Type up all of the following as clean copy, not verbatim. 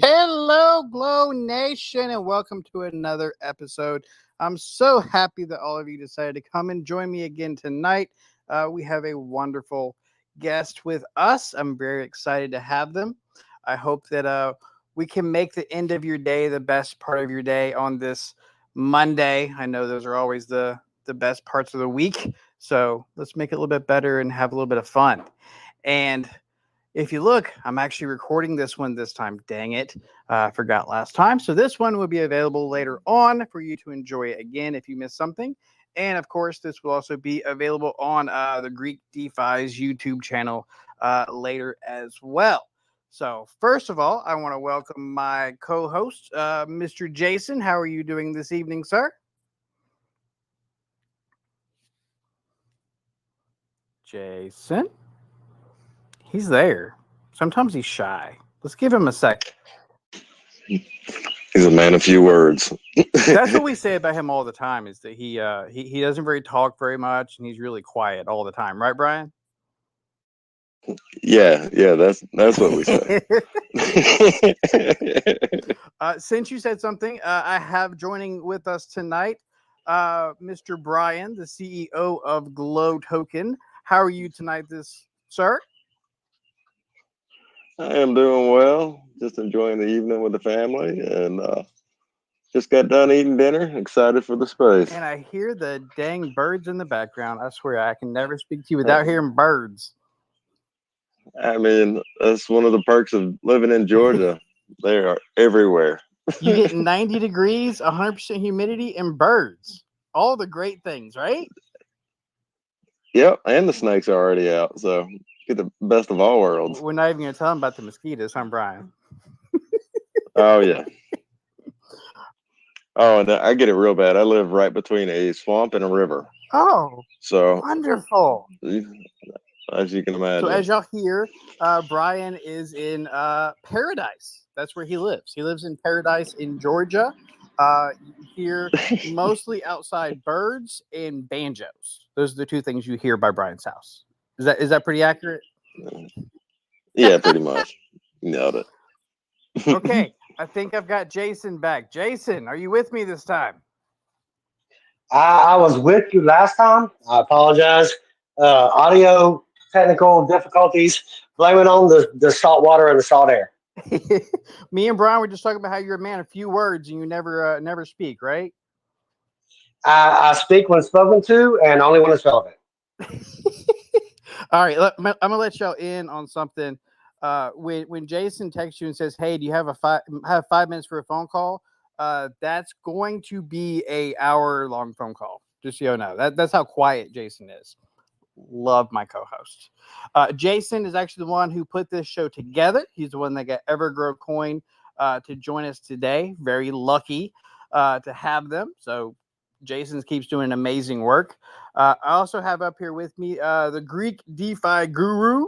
Hello, Glow Nation, and welcome to another episode. I'm so happy that all of you decided to come and join me again tonight. We have a wonderful guest with us. I'm very excited to have them. I hope that we can make the end of your day the best part of your day on this Monday. I know those are always the best parts of the week, so let's make it a little bit better and have a little bit of fun. And if you look, I'm actually recording this one this time. Dang it. I forgot last time. So this one will be available later on for you to enjoy again if you missed something. And of course, this will also be available on the Greek DeFi's YouTube channel later as well. So first of all, I want to welcome my co-host, Mr. Jason. How are you doing this evening, sir? Jason? He's there. Sometimes he's shy. Let's give him a second. He's a man of few words. That's what we say about him all the time, is that he doesn't talk very much, and he's really quiet all the time, right, Brian? Yeah, that's what we say. Since you said something, I have joining with us tonight Mr. Brian, the CEO of Glow Token. How are you tonight, sir? I am doing well. Just enjoying the evening with the family, and just got done eating dinner. Excited for the space. And I hear the dang birds in the background. I swear I can never speak to you without hearing birds. I mean, that's one of the perks of living in Georgia. They are everywhere. You get 90 degrees, 100% humidity, and birds. All the great things, right? Yep, and the snakes are already out, so get the best of all worlds. We're not even going to tell them about the mosquitoes, huh, Brian? Oh, yeah. Oh, and I get it real bad. I live right between a swamp and a river. Oh, so wonderful. As you can imagine. So as y'all hear, Brian is in Paradise. That's where he lives. He lives in Paradise in Georgia. You hear mostly outside birds and banjos. Those are the two things you hear by Brian's house. Is that pretty accurate? Yeah, pretty much. Nailed it. Okay, I think I've got Jason back. Jason, are you with me this time? I was with you last time. I apologize. Audio technical difficulties. Blame it on the salt water and the salt air. Me and Brian were just talking about how you're a man of few words and you never speak, right? I speak when spoken to and only when it's relevant. All right, I'm gonna let y'all in on something. When Jason texts you and says, "Hey, do you have 5 minutes for a phone call?" That's going to be a hour-long phone call. Just so you know, that's how quiet Jason is. Love my co-host. Jason is actually the one who put this show together. He's the one that got Evergrow Coin to join us today. Very lucky to have them. So Jason keeps doing amazing work. I also have up here with me the Greek DeFi guru.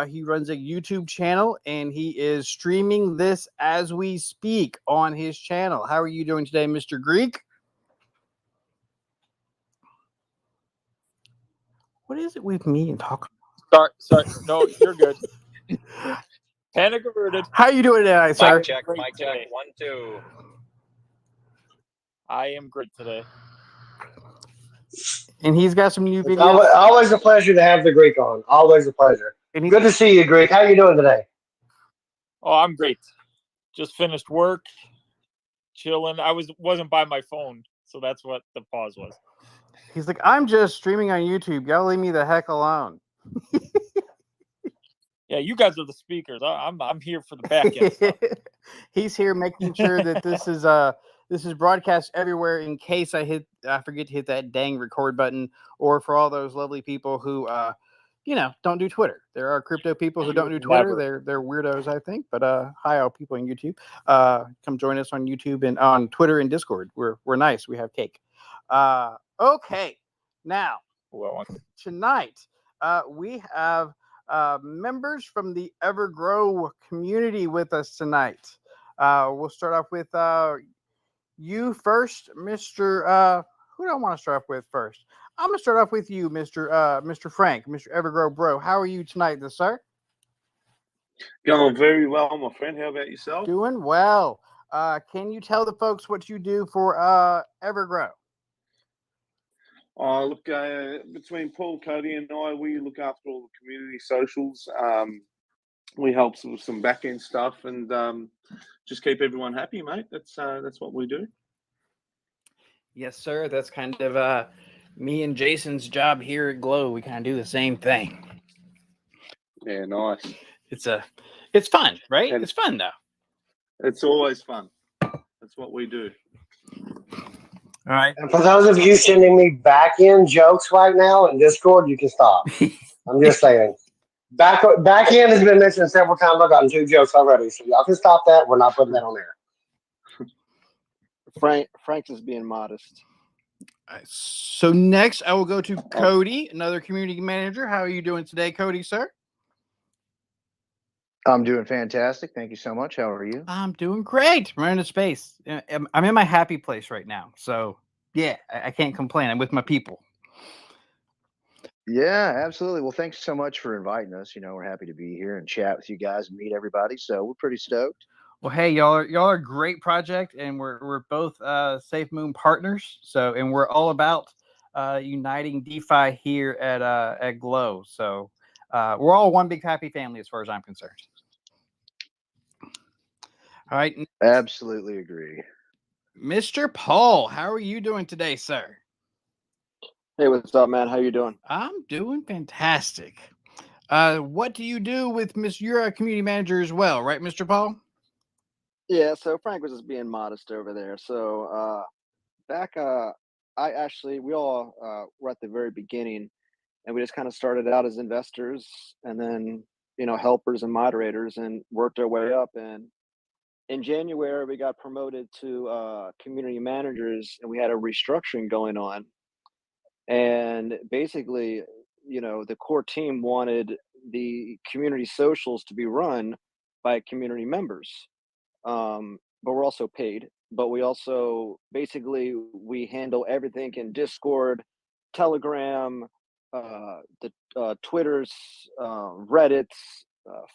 He runs a YouTube channel and he is streaming this as we speak on his channel. How are you doing today, Mr. Greek? What is it with me and talk? Sorry. No, you're good. Panic averted. How you doing today, sir? Mic check. 1, 2. I am great today. And he's got some new videos. Always a pleasure to have the Greek on. Always a pleasure. Good to see you, Greek. How you doing today? Oh, I'm great. Just finished work, chilling. I wasn't by my phone, so that's what the pause was. He's like, I'm just streaming on YouTube. Y'all leave me the heck alone. Yeah, you guys are the speakers. I'm here for the back end stuff. He's here making sure that this is broadcast everywhere in case I forget to hit that dang record button, or for all those lovely people who don't do Twitter. There are crypto people who don't do Twitter. They're weirdos, I think. But hi, all people on YouTube. Come join us on YouTube and on Twitter and Discord. We're nice. We have cake. Okay, now tonight we have members from the Evergrow community with us tonight. We'll start off with you first, Mister. Who do I want to start off with first? I'm gonna start off with you, Mister Frank, Mister Evergrow Bro. How are you tonight, sir? Going very well, my friend. How about yourself? Doing well. Can you tell the folks what you do for Evergrow? Look, between Paul, Cody, and I, we look after all the community socials. We help with some back end stuff and just keep everyone happy, mate. That's what we do. Yes, sir. That's kind of me and Jason's job here at Glow. We kind of do the same thing. Yeah, nice. It's fun, right? And It's fun though. it's always fun. That's what we do. All right. And for those of you sending me back end jokes right now in Discord, you can stop. I'm just saying. Back end has been mentioned several times. I've gotten 2 jokes already, so y'all can stop that. We're not putting that on there. Frank is being modest. So next, I will go to Cody, another community manager. How are you doing today, Cody, sir? I'm doing fantastic. Thank you so much. How are you? I'm doing great. I'm running a space. I'm in my happy place right now. So yeah, I can't complain. I'm with my people. Yeah, absolutely. Well, thanks so much for inviting us. We're happy to be here and chat with you guys and meet everybody. So we're pretty stoked. Well, hey, y'all are a great project, and we're both Safe Moon partners. So, and we're all about uniting DeFi here at Glow. So, we're all one big happy family as far as I'm concerned. All right, Absolutely agree. Mr. Paul, how are you doing today, sir? Hey, what's up, man? How you doing? I'm doing fantastic. What do you do with Miss? You're a community manager as well, right, Mr. Paul? Yeah, so Frank was just being modest over there. So back, we all were at the very beginning, and we just kind of started out as investors, and then helpers and moderators, and worked our way up. And in January, we got promoted to community managers, and we had a restructuring going on. And basically, the core team wanted the community socials to be run by community members, but we're also paid. But we also we handle everything in Discord, Telegram, the Twitters, Reddits,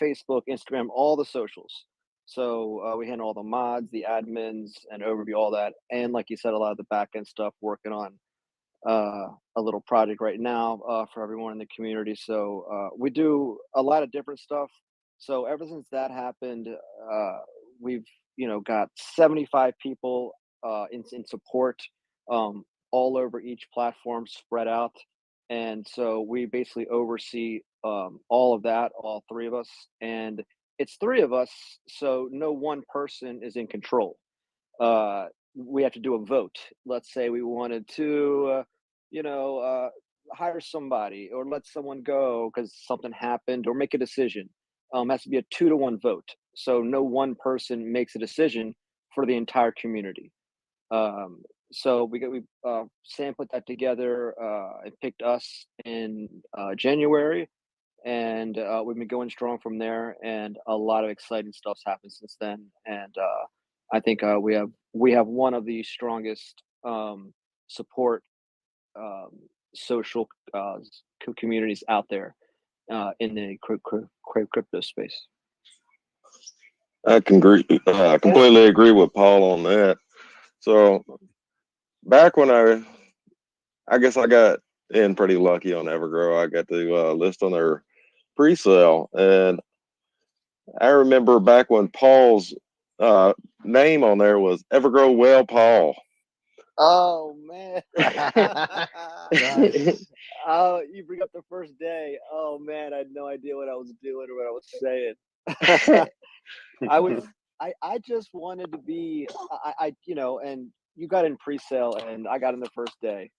Facebook, Instagram, all the socials. So we handle all the mods, the admins, and overview all that. And like you said, a lot of the back end stuff, working on a little project right now for everyone in the community. So we do a lot of different stuff. So ever since that happened, we've got 75 people in support, all over each platform, spread out. And so we basically oversee all of that, all three of us, and it's three of us, so no one person is in control. We have to do a vote. Let's say we wanted to, hire somebody or let someone go because something happened, or make a decision. Has to be a 2-to-1 vote. So no one person makes a decision for the entire community. So Sam put that together and picked us in January, and we've been going strong from there. And a lot of exciting stuff's happened since then. And I think we have one of the strongest support um, social communities out there in the crypto space. Completely agree with Paul on that. So back when I guess I got in pretty lucky on Evergrow. I got to list on their pre-sale, and I remember back when Paul's name on there was Evergrow Well Paul. Oh man. Nice. Oh, you bring up the first day. Oh man, I had no idea what I was doing or what I was saying. I just wanted to be and you got in pre-sale and I got in the first day,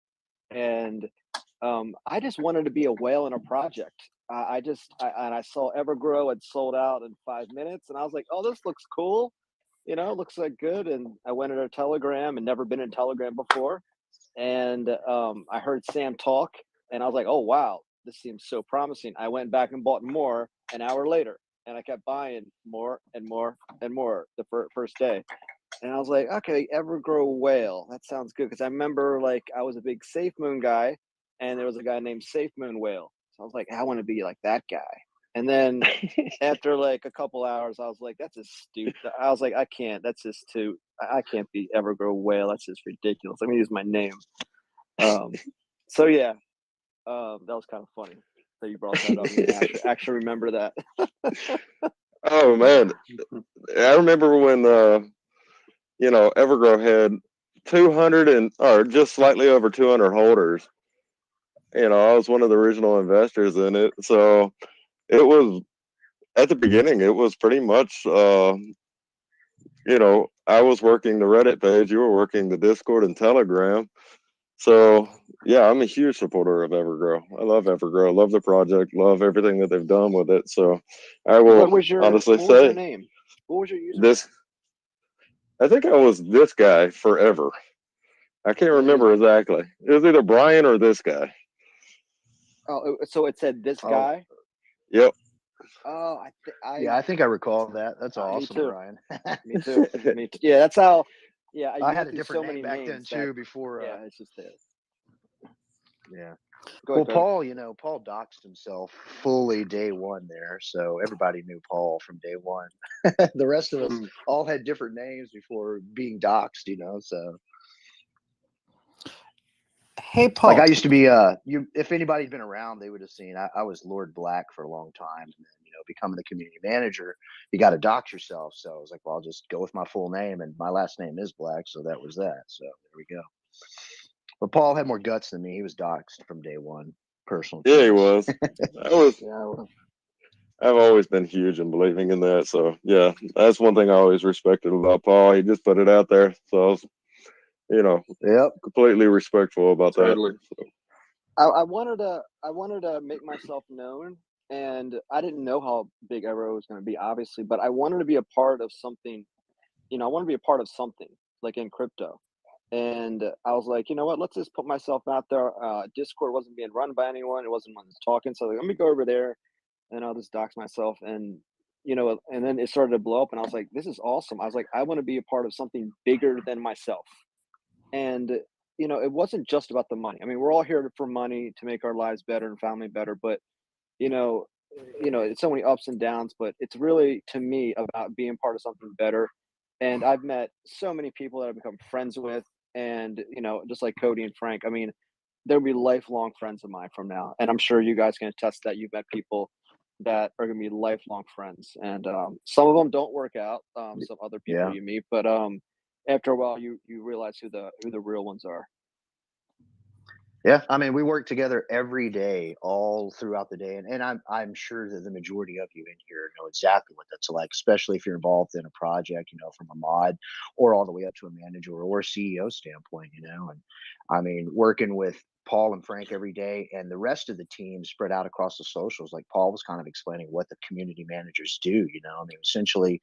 and I just wanted to be a whale in a project. And I saw Evergrow had sold out in 5 minutes, and I was like, oh, this looks cool. Looks like good. And I went into Telegram, and never been in Telegram before. And I heard Sam talk, and I was like, oh, wow, this seems so promising. I went back and bought more an hour later, and I kept buying more and more and more the first day. And I was like, okay, Evergrow Whale. That sounds good. Because I remember, like, I was a big Safe Moon guy, and there was a guy named Safe Moon Whale. So I was like, I want to be like that guy. And then after like a couple hours, I was like, that's just stupid. I was like, I can't. That's just too. I can't be Evergrow Whale. That's just ridiculous. Let me use my name. So yeah, that was kind of funny that you brought that up. And actually remember that. Oh man, I remember when Evergrow had 200 or just slightly over 200 holders. I was one of the original investors in it, so it was at the beginning. It was pretty much, I was working the Reddit page, you were working the Discord and Telegram. So yeah, I'm a huge supporter of Evergrow. I love Evergrow. I love the project. Love everything that they've done with it. So I will honestly what was your say name? What was your username? this. I think I was this guy forever. I can't remember exactly. It was either Brian or this guy. Oh, so it said this guy. Yep. Oh, I think I recall that. That's awesome, me too. Brian. Me too. Me too. Yeah, that's how. Yeah, I had a different name back then too. Before. Yeah, it's just there. Yeah. Go ahead, Paul, Paul doxed himself fully day one there, so everybody knew Paul from day one. The rest of us all had different names before being doxed, so. Hey, Paul. Like I used to be, if anybody's been around, they would have seen, I was Lord Black for a long time. And then, becoming the community manager, you got to dox yourself. So I was like, well, I'll just go with my full name. And my last name is Black. So that was that. So there we go. But Paul had more guts than me. He was doxed from day one. Personal choice. Yeah, he was. I've always been huge in believing in that. So yeah, that's one thing I always respected about Paul. He just put it out there. So I was, completely respectful about that. So. I wanted to make myself known, and I didn't know how big Evergrow was going to be, obviously, but I wanted to be a part of something. I want to be a part of something like in crypto. And I was like, you know what? Let's just put myself out there. Discord wasn't being run by anyone. It wasn't one that's talking. So let me go over there, and I'll just dox myself. And and then it started to blow up, and I was like, this is awesome. I was like, I want to be a part of something bigger than myself. And it wasn't just about the money. I mean, we're all here for money to make our lives better and family better, but it's so many ups and downs, but it's really, to me, about being part of something better. And I've met so many people that I've become friends with, and just like Cody and Frank, I mean, they'll be lifelong friends of mine from now, and I'm sure you guys can attest that you've met people that are going to be lifelong friends, and some of them don't work out, some other people you meet, but after a while you realize who the real ones are. Yeah, I mean, we work together every day, all throughout the day, and I'm sure that the majority of you in here know exactly what that's like, especially if you're involved in a project, from a mod or all the way up to a manager or CEO standpoint, and I mean, working with Paul and Frank every day, and the rest of the team spread out across the socials, like Paul was kind of explaining what the community managers do. I mean, essentially,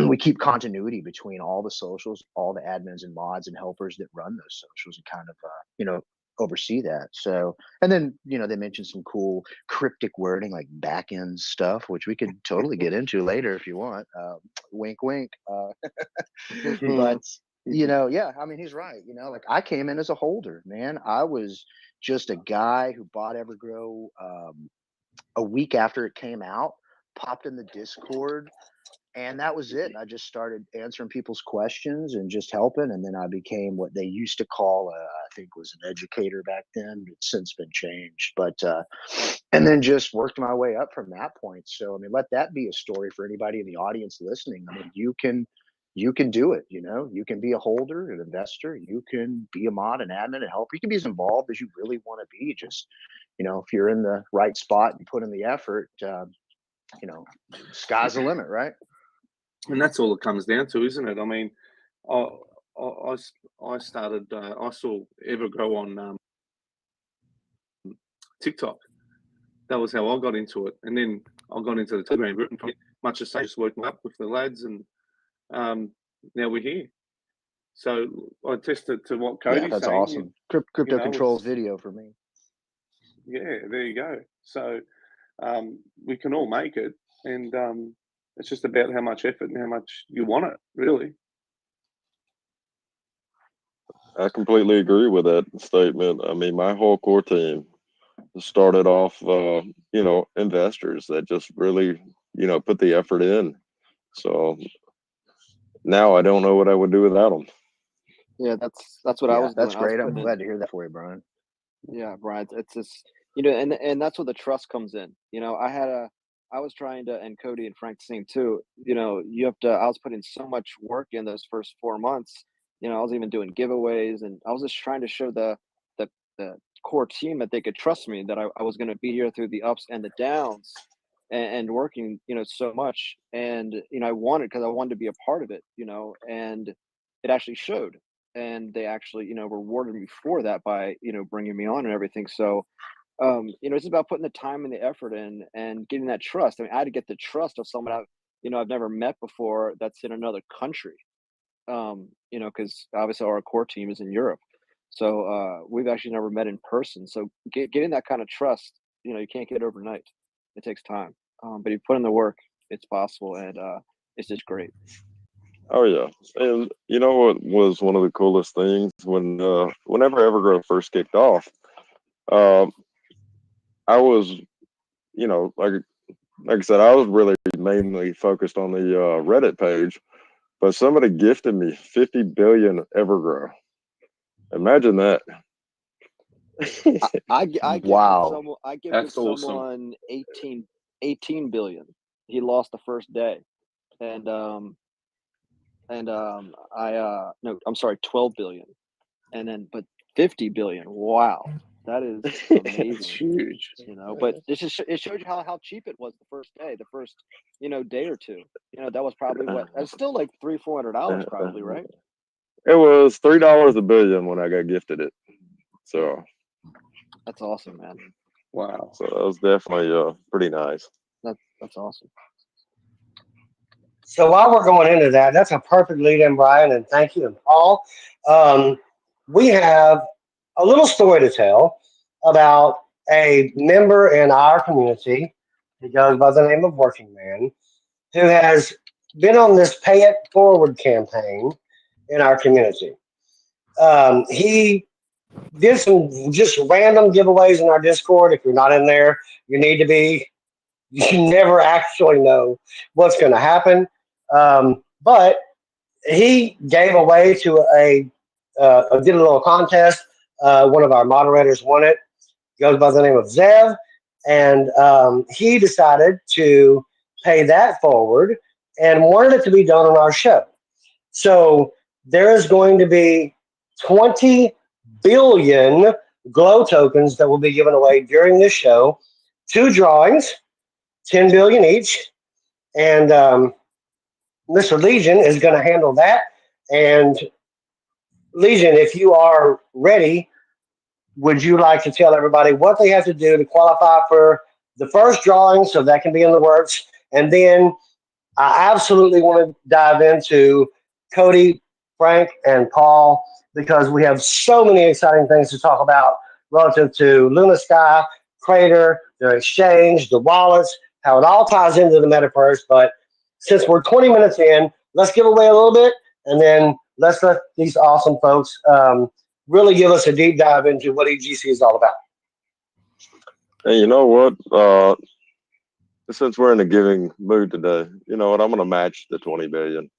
we keep continuity between all the socials, all the admins and mods and helpers that run those socials, and kind of, oversee that. So, and then they mentioned some cool cryptic wording like back end stuff, which we could totally get into later if you want. Wink, wink. But yeah, I mean, he's right. Like I came in as a holder, man. I was just a guy who bought Evergrow a week after it came out, popped in the Discord, and that was it. I just started answering people's questions and just helping. And then I became what they used to call, I think was an educator back then. It's since been changed, but, and then just worked my way up from that point. So, I mean, let that be a story for anybody in the audience listening. I mean, you can do it. You can be a holder, an investor, you can be a mod, an admin, a helper. You can be as involved as you really want to be. Just, if you're in the right spot and put in the effort, sky's the limit, right? And that's all it comes down to, isn't it? I mean, I started. I saw Evergrow on TikTok. That was how I got into it, and then I got into the Telegram group, and much the same, just working up with the lads, and now we're here. So I tested to what Cody's saying. That's awesome. Crypto controls video for me. Yeah, there you go. So we can all make it, and it's just about how much effort and how much you want it, really. I completely agree with that statement. I mean, my whole core team started off, investors that just really, put the effort in. So now I don't know what I would do without them. Yeah, that's what I Yeah, was that's doing. I was great. I'm putting in. glad to hear that for you, Brian. Yeah, Brian, it's just, and that's where the trust comes in. I was trying to, and Cody and Frank the same too. You have to. I was putting so much work in those first 4 months. I was even doing giveaways, and I was just trying to show the core team that they could trust me, that I was going to be here through the ups and the downs, and working, so much, and I wanted, because I wanted to be a part of it, and it actually showed, and they actually, rewarded me for that by, bringing me on and everything. So, it's about putting the time and the effort in and getting that trust. I mean, I had to get the trust of someone I've never met before, that's in another country. Because obviously our core team is in Europe. So we've actually never met in person. So getting that kind of trust, you can't get overnight. It takes time. But if you put in the work, it's possible, and it's just great. Oh yeah, and you know what was one of the coolest things whenever Evergrow first kicked off, um, I was, like I said, I was really mainly focused on the Reddit page, but somebody gifted me 50 billion Evergrow. Imagine that. I gifted Wow. someone That's awesome. 18 billion. He lost the first day, and I no, I'm sorry, 12 billion, and then but 50 billion. Wow, that is That's amazing. huge. But it shows you how cheap it was the first day, the first day or two. That was probably what, that's still like $300-400 probably, right? It was $3 a billion when I got gifted it. So, That's awesome, man. Wow. so that was definitely pretty nice. That's awesome. So while we're going into that, that's a perfect lead in, Brian, and thank you. And Paul, um, we have a little story to tell about a member in our community. He goes by the name of Working Man, who has been on this Pay It Forward campaign in our community. He did some just random giveaways in our Discord. If you're not in there, you need to be. You never actually know what's going to happen. But he gave away to did a little contest. One of our moderators won it. Goes by the name of Zev, and he decided to pay that forward and wanted it to be done on our show. So there is going to be 20 billion glow tokens that will be given away during this show. Two drawings, 10 billion each, and Mr. Legion is going to handle that. And Legion, if you are ready, would you like to tell everybody what they have to do to qualify for the first drawing so that can be in the works? And then I absolutely want to dive into Cody, Frank, and Paul because we have so many exciting things to talk about relative to Luna Sky, Crater, their exchange, the wallets, how it all ties into the metaverse. But since we're 20 minutes in, let's give away a little bit and then let's let these awesome folks really give us a deep dive into what EGC is all about. And you know what? Since we're in a giving mood today, you know what? I'm going to match the 20 billion.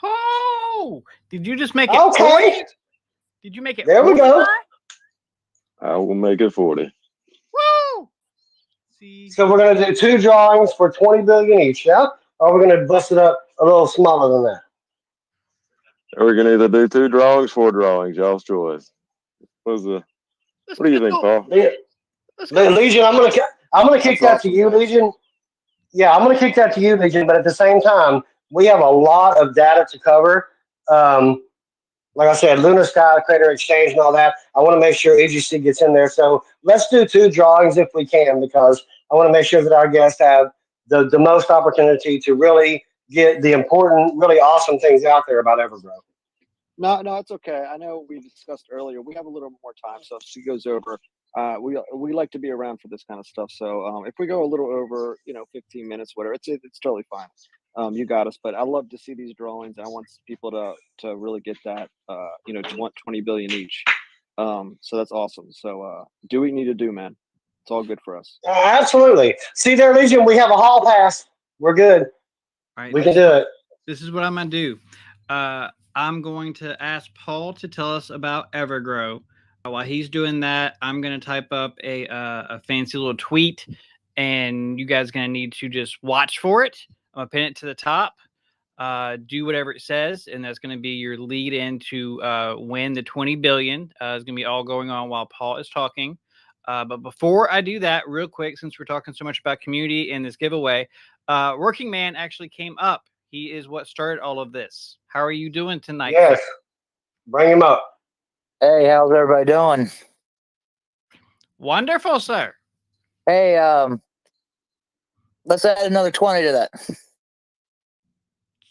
Oh, did you just make it Okay. 40? Did you make it There 40? we go. I will make it 40. Woo! See, So we're going to do two drawings for 20 billion each, yeah? Or we're going to bust it up a little smaller than that. We can either do two drawings, four drawings, y'all's choice. What do you think, Paul? Let's go. Legion, I'm gonna kick That's that to awesome, you, guys. Legion. Yeah, I'm gonna kick that to you, Legion. But at the same time, we have a lot of data to cover. Um, like I said, Lunar Sky, Crater Exchange, and all that. I want to make sure EGC gets in there. So let's do two drawings if we can, because I want to make sure that our guests have the most opportunity to really get the important, really awesome things out there about Evergrow. No, it's okay. I know we discussed earlier. We have a little more time, so if she goes over, we like to be around for this kind of stuff. So if we go a little over, 15 minutes, whatever, it's totally fine. you got us. But I love to see these drawings, and I want people to really get that. To want 20 billion each. So that's awesome. So do what you need to do, man. It's all good for us. Absolutely. See there, Legion. We have a hall pass. We're good. All right, We can do it. this is what I'm gonna do. I'm going to ask Paul to tell us about Evergrow. While he's doing that, I'm gonna type up a fancy little tweet, and you guys are gonna need to just watch for it. I'm gonna pin it to the top. Do whatever it says, and that's going to be your lead in to win the 20 billion. It's going to be all going on while Paul is talking. But before I do that, real quick, since we're talking so much about community and this giveaway, Working Man actually came up. He is what started all of this. How are you doing tonight? Yes. Bring him up. Hey, how's everybody doing? Wonderful, sir. Hey, let's add another 20 to that.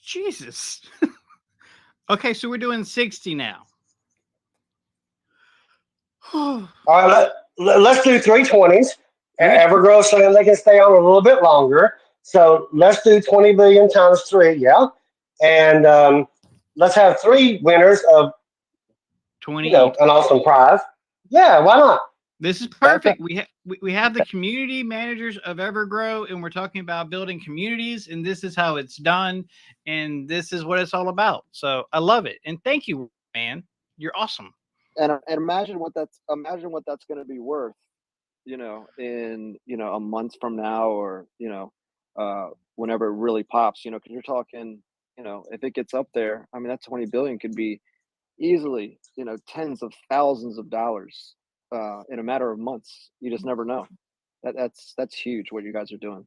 Jesus. Okay, so we're doing 60 now. All right, let's do 320s. Evergrow saying they can stay on a little bit longer. So let's do 20 billion times 3, yeah. And let's have 3 winners of 20 an awesome prize. Yeah, why not? This is perfect. We have the community managers of Evergrow, and we're talking about building communities, and this is how it's done, and this is what it's all about. So I love it, and thank you, man. You're awesome. And imagine what that's going to be worth, in a month from now, or whenever it really pops, because you're talking, if it gets up there, I mean, that 20 billion could be easily, tens of thousands of dollars in a matter of months. You just never know. That's huge what you guys are doing.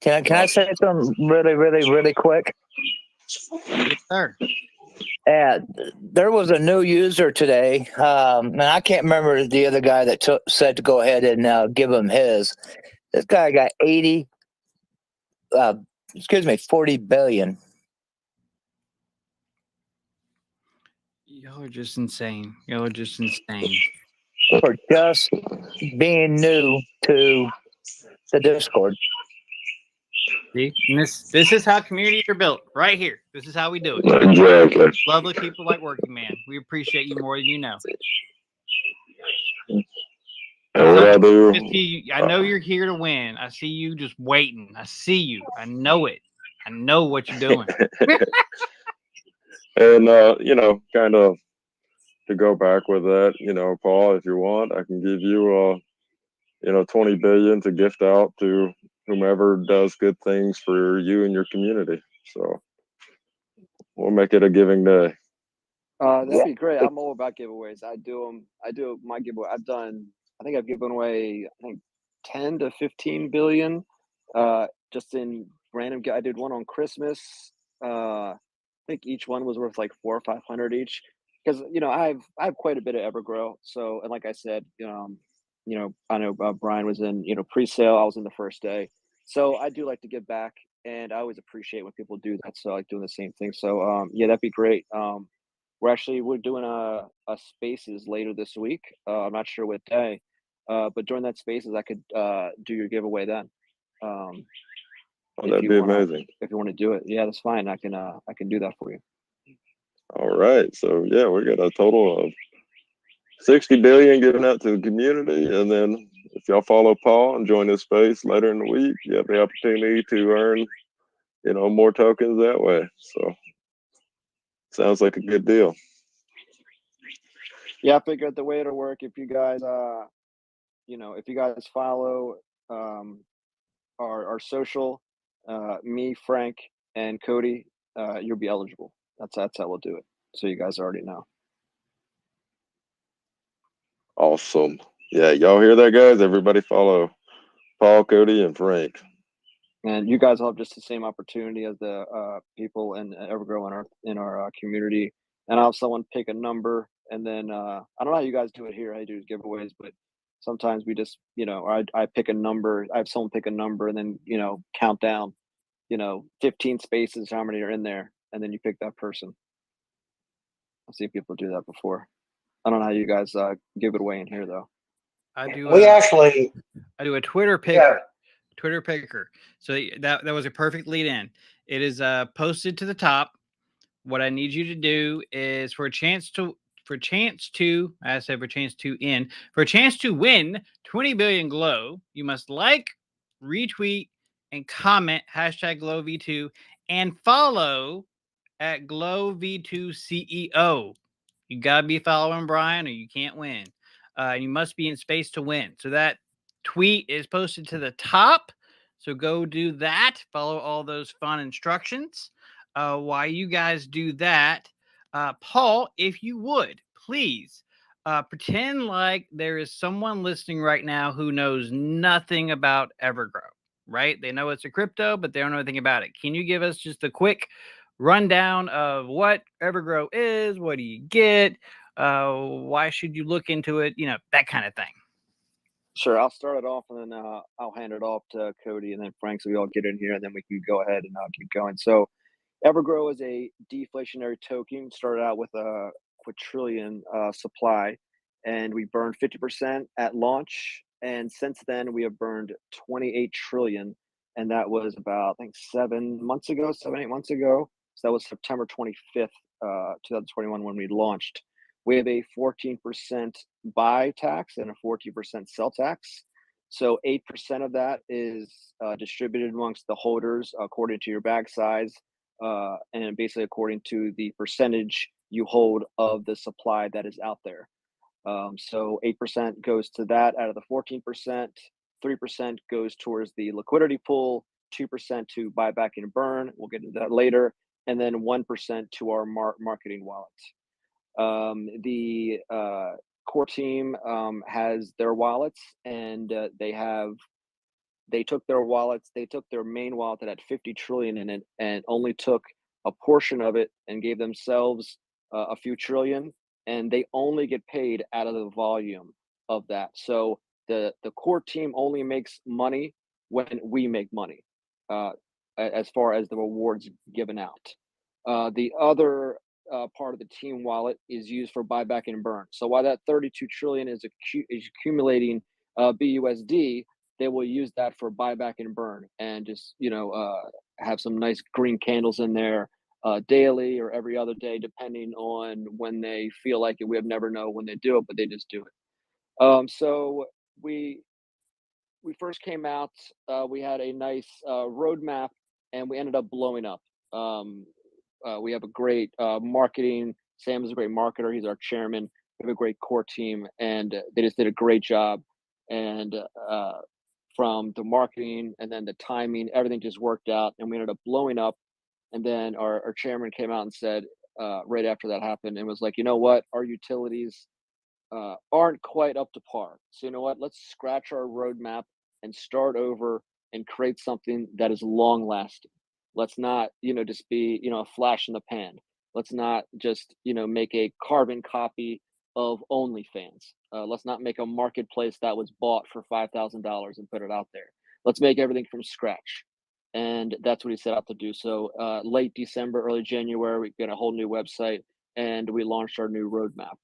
Can I say something really quick? Yes, sir. There was a new user today, and I can't remember the other guy that said to go ahead and give him his. This guy got 40 billion. Y'all are just insane. Y'all are just insane. For just being new to the Discord. See? And this is how communities are built, right here. This is how we do it. Exactly. Lovely people like Working Man. We appreciate you more than you know. And what I do, I know you're here to win. I see you just waiting. I see you. I know it. I know what you're doing. and kind of to go back with that, Paul, if you want, I can give you 20 billion to gift out to whomever does good things for you and your community. So we'll make it a giving day. That'd be great. I'm all about giveaways. I do my giveaway. I think I've given away 10 to 15 billion just in random. I did one on Christmas. I think each one was worth like 400 or 500 each, because I have quite a bit of Evergrow. So, and like I said, I know Brian was in pre-sale. I was in the first day, so I do like to give back, and I always appreciate when people do that. So I like doing the same thing. So yeah, that'd be great. We're doing a spaces later this week. I'm not sure what day, but during that spaces, I could do your giveaway then. That'd be amazing. If you want to do it, yeah, that's fine. I can do that for you. All right. So yeah, we got a total of 60 billion given out to the community, and then if y'all follow Paul and join his space later in the week, you have the opportunity to earn, more tokens that way. So sounds like a good deal. Yeah, I figured the way it'll work, if you guys follow our social, me, Frank, and Cody, you'll be eligible. That's how we'll do it. So you guys already know. Awesome. Yeah, y'all hear that, guys? Everybody follow Paul, Cody, and Frank. And you guys will have just the same opportunity as the people in Evergrow in our community. And I'll have someone pick a number, and then I don't know how you guys do it here. I do giveaways, but sometimes we just I pick a number. I have someone pick a number, and then count down 15 spaces, how many are in there, and then you pick that person. I've seen people do that before. I don't know how you guys give it away in here, though. I do a Twitter picker. Yeah. Twitter picker. So that was a perfect lead in. It is posted to the top. What I need you to do is for a chance to win 20 billion glow, you must like, retweet, and comment hashtag glowv2 and follow at glowv2ceo. You gotta be following Brian or you can't win. You must be in space to win. So that tweet is posted to the top. So go do that. Follow all those fun instructions. While you guys do that, Paul, if you would, please pretend like there is someone listening right now who knows nothing about Evergrow, right? They know it's a crypto, but they don't know anything about it. Can you give us just a quick rundown of what Evergrow is? What do you get? Why should you look into it? You know, that kind of thing. Sure, I'll start it off, and then I'll hand it off to Cody and then Frank, so we all get in here, and then we can go ahead and keep going. So, Evergrow is a deflationary token. Started out with a quadrillion supply, and we burned 50% at launch. And since then, we have burned 28 trillion, and that was about I think 7 months ago, 7 8 months ago. So that was September 25th, 2021 when we launched. We have a 14% buy tax and a 14% sell tax. So 8% of that is distributed amongst the holders according to your bag size, and basically according to the percentage you hold of the supply that is out there. So 8% goes to that out of the 14%, 3% goes towards the liquidity pool, 2% to buy back and burn. We'll get into that later. And then 1% to our marketing wallet. The core team has their wallets, and they took their wallets. They took their main wallet that had 50 trillion in it, and only took a portion of it and gave themselves a few trillion, and they only get paid out of the volume of that. So the core team only makes money when we make money, as far as the rewards given out. The other part of the team wallet is used for buyback and burn. So while that 32 trillion is accumulating BUSD, they will use that for buyback and burn, and just have some nice green candles in there daily or every other day, depending on when they feel like it. We have never know when they do it, but they just do it. So we first came out, we had a nice roadmap, and we ended up blowing up. We have a great marketing. Sam is a great marketer. He's our chairman. We have a great core team, and they just did a great job. And from the marketing and then the timing, everything just worked out, and we ended up blowing up. And then our chairman came out and said, right after that happened, and was like, you know what, our utilities aren't quite up to par. So you know what? Let's scratch our roadmap and start over and create something that is long lasting. Let's not, just be, a flash in the pan. Let's not just, make a carbon copy of OnlyFans. Let's not make a marketplace that was bought for $5,000 and put it out there. Let's make everything from scratch. And that's what he set out to do. So late December, early January, we got a whole new website, and we launched our new roadmap.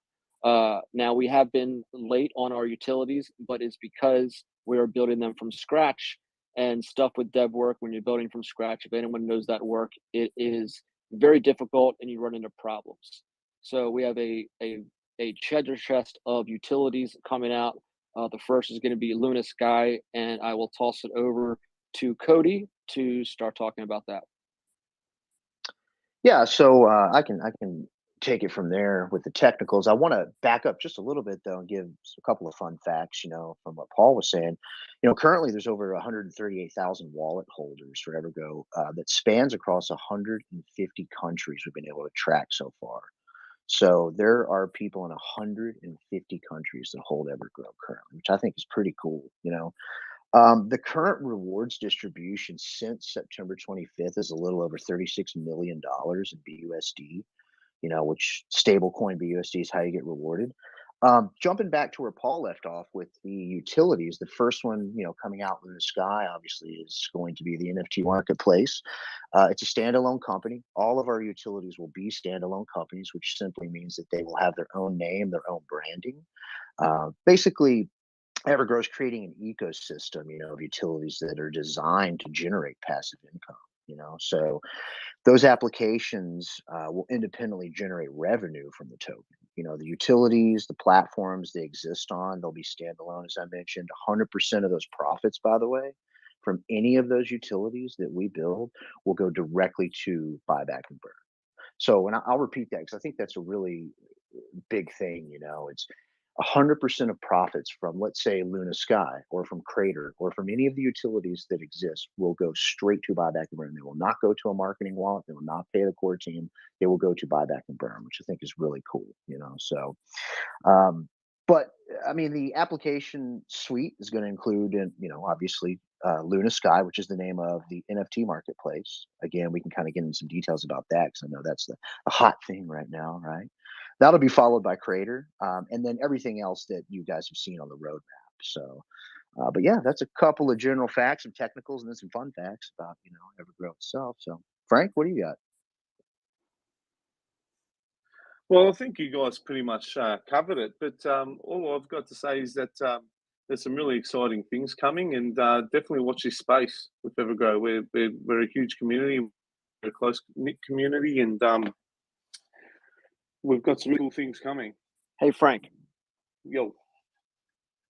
Now we have been late on our utilities, but it's because we are building them from scratch, and stuff with dev work. When you're building from scratch, if anyone knows that work, it is very difficult, and you run into problems. So we have a treasure chest of utilities coming out. The first is going to be Luna Sky, and I will toss it over to Cody to start talking about that. Yeah, so I can take it from there with the technicals. I want to back up just a little bit though and give a couple of fun facts, from what Paul was saying. Currently there's over 138,000 wallet holders for Evergrow that spans across 150 countries we've been able to track so far. So there are people in 150 countries that hold Evergrow currently, which I think is pretty cool. The current rewards distribution since September 25th is a little over $36 million in BUSD, which stablecoin BUSD is how you get rewarded. Jumping back to where Paul left off with the utilities, the first one, coming out in the sky, obviously, is going to be the NFT marketplace. It's a standalone company. All of our utilities will be standalone companies, which simply means that they will have their own name, their own branding. Basically, Evergrow is creating an ecosystem, of utilities that are designed to generate passive income. So those applications will independently generate revenue from the token. The utilities, the platforms they exist on, they'll be standalone, as I mentioned. 100% of those profits, by the way, from any of those utilities that we build will go directly to buyback and burn. So, and I'll repeat that because I think that's a really big thing. It's 100% of profits from, let's say, Luna Sky or from Crater or from any of the utilities that exist will go straight to buyback and burn. They will not go to a marketing wallet. They will not pay the core team. They will go to buyback and burn, which I think is really cool. So, but I mean, the application suite is going to include, obviously, Luna Sky, which is the name of the NFT marketplace. Again, we can kind of get into some details about that because I know that's the hot thing right now, right? That'll be followed by Crater, and then everything else that you guys have seen on the roadmap. So, but yeah, that's a couple of general facts, some technicals, and then some fun facts about Evergrow itself. So, Frank, what do you got? Well, I think you guys pretty much covered it, but all I've got to say is that there's some really exciting things coming, and definitely watch this space with Evergrow. We're a huge community, we're a close knit community, and we've got some cool things coming. Hey, Frank. Yo.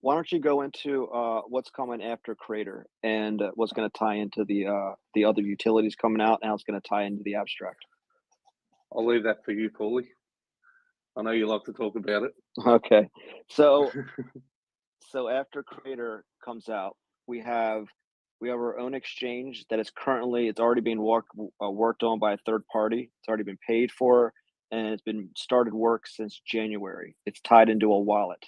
Why don't you go into what's coming after Crater and what's going to tie into the other utilities coming out and how it's going to tie into the abstract? I'll leave that for you, Paulie. I know you like to talk about it. Okay. So after Crater comes out, we have our own exchange that is currently, it's already being worked on by a third party. It's already been paid for, and it's been started work since January. It's tied into a wallet.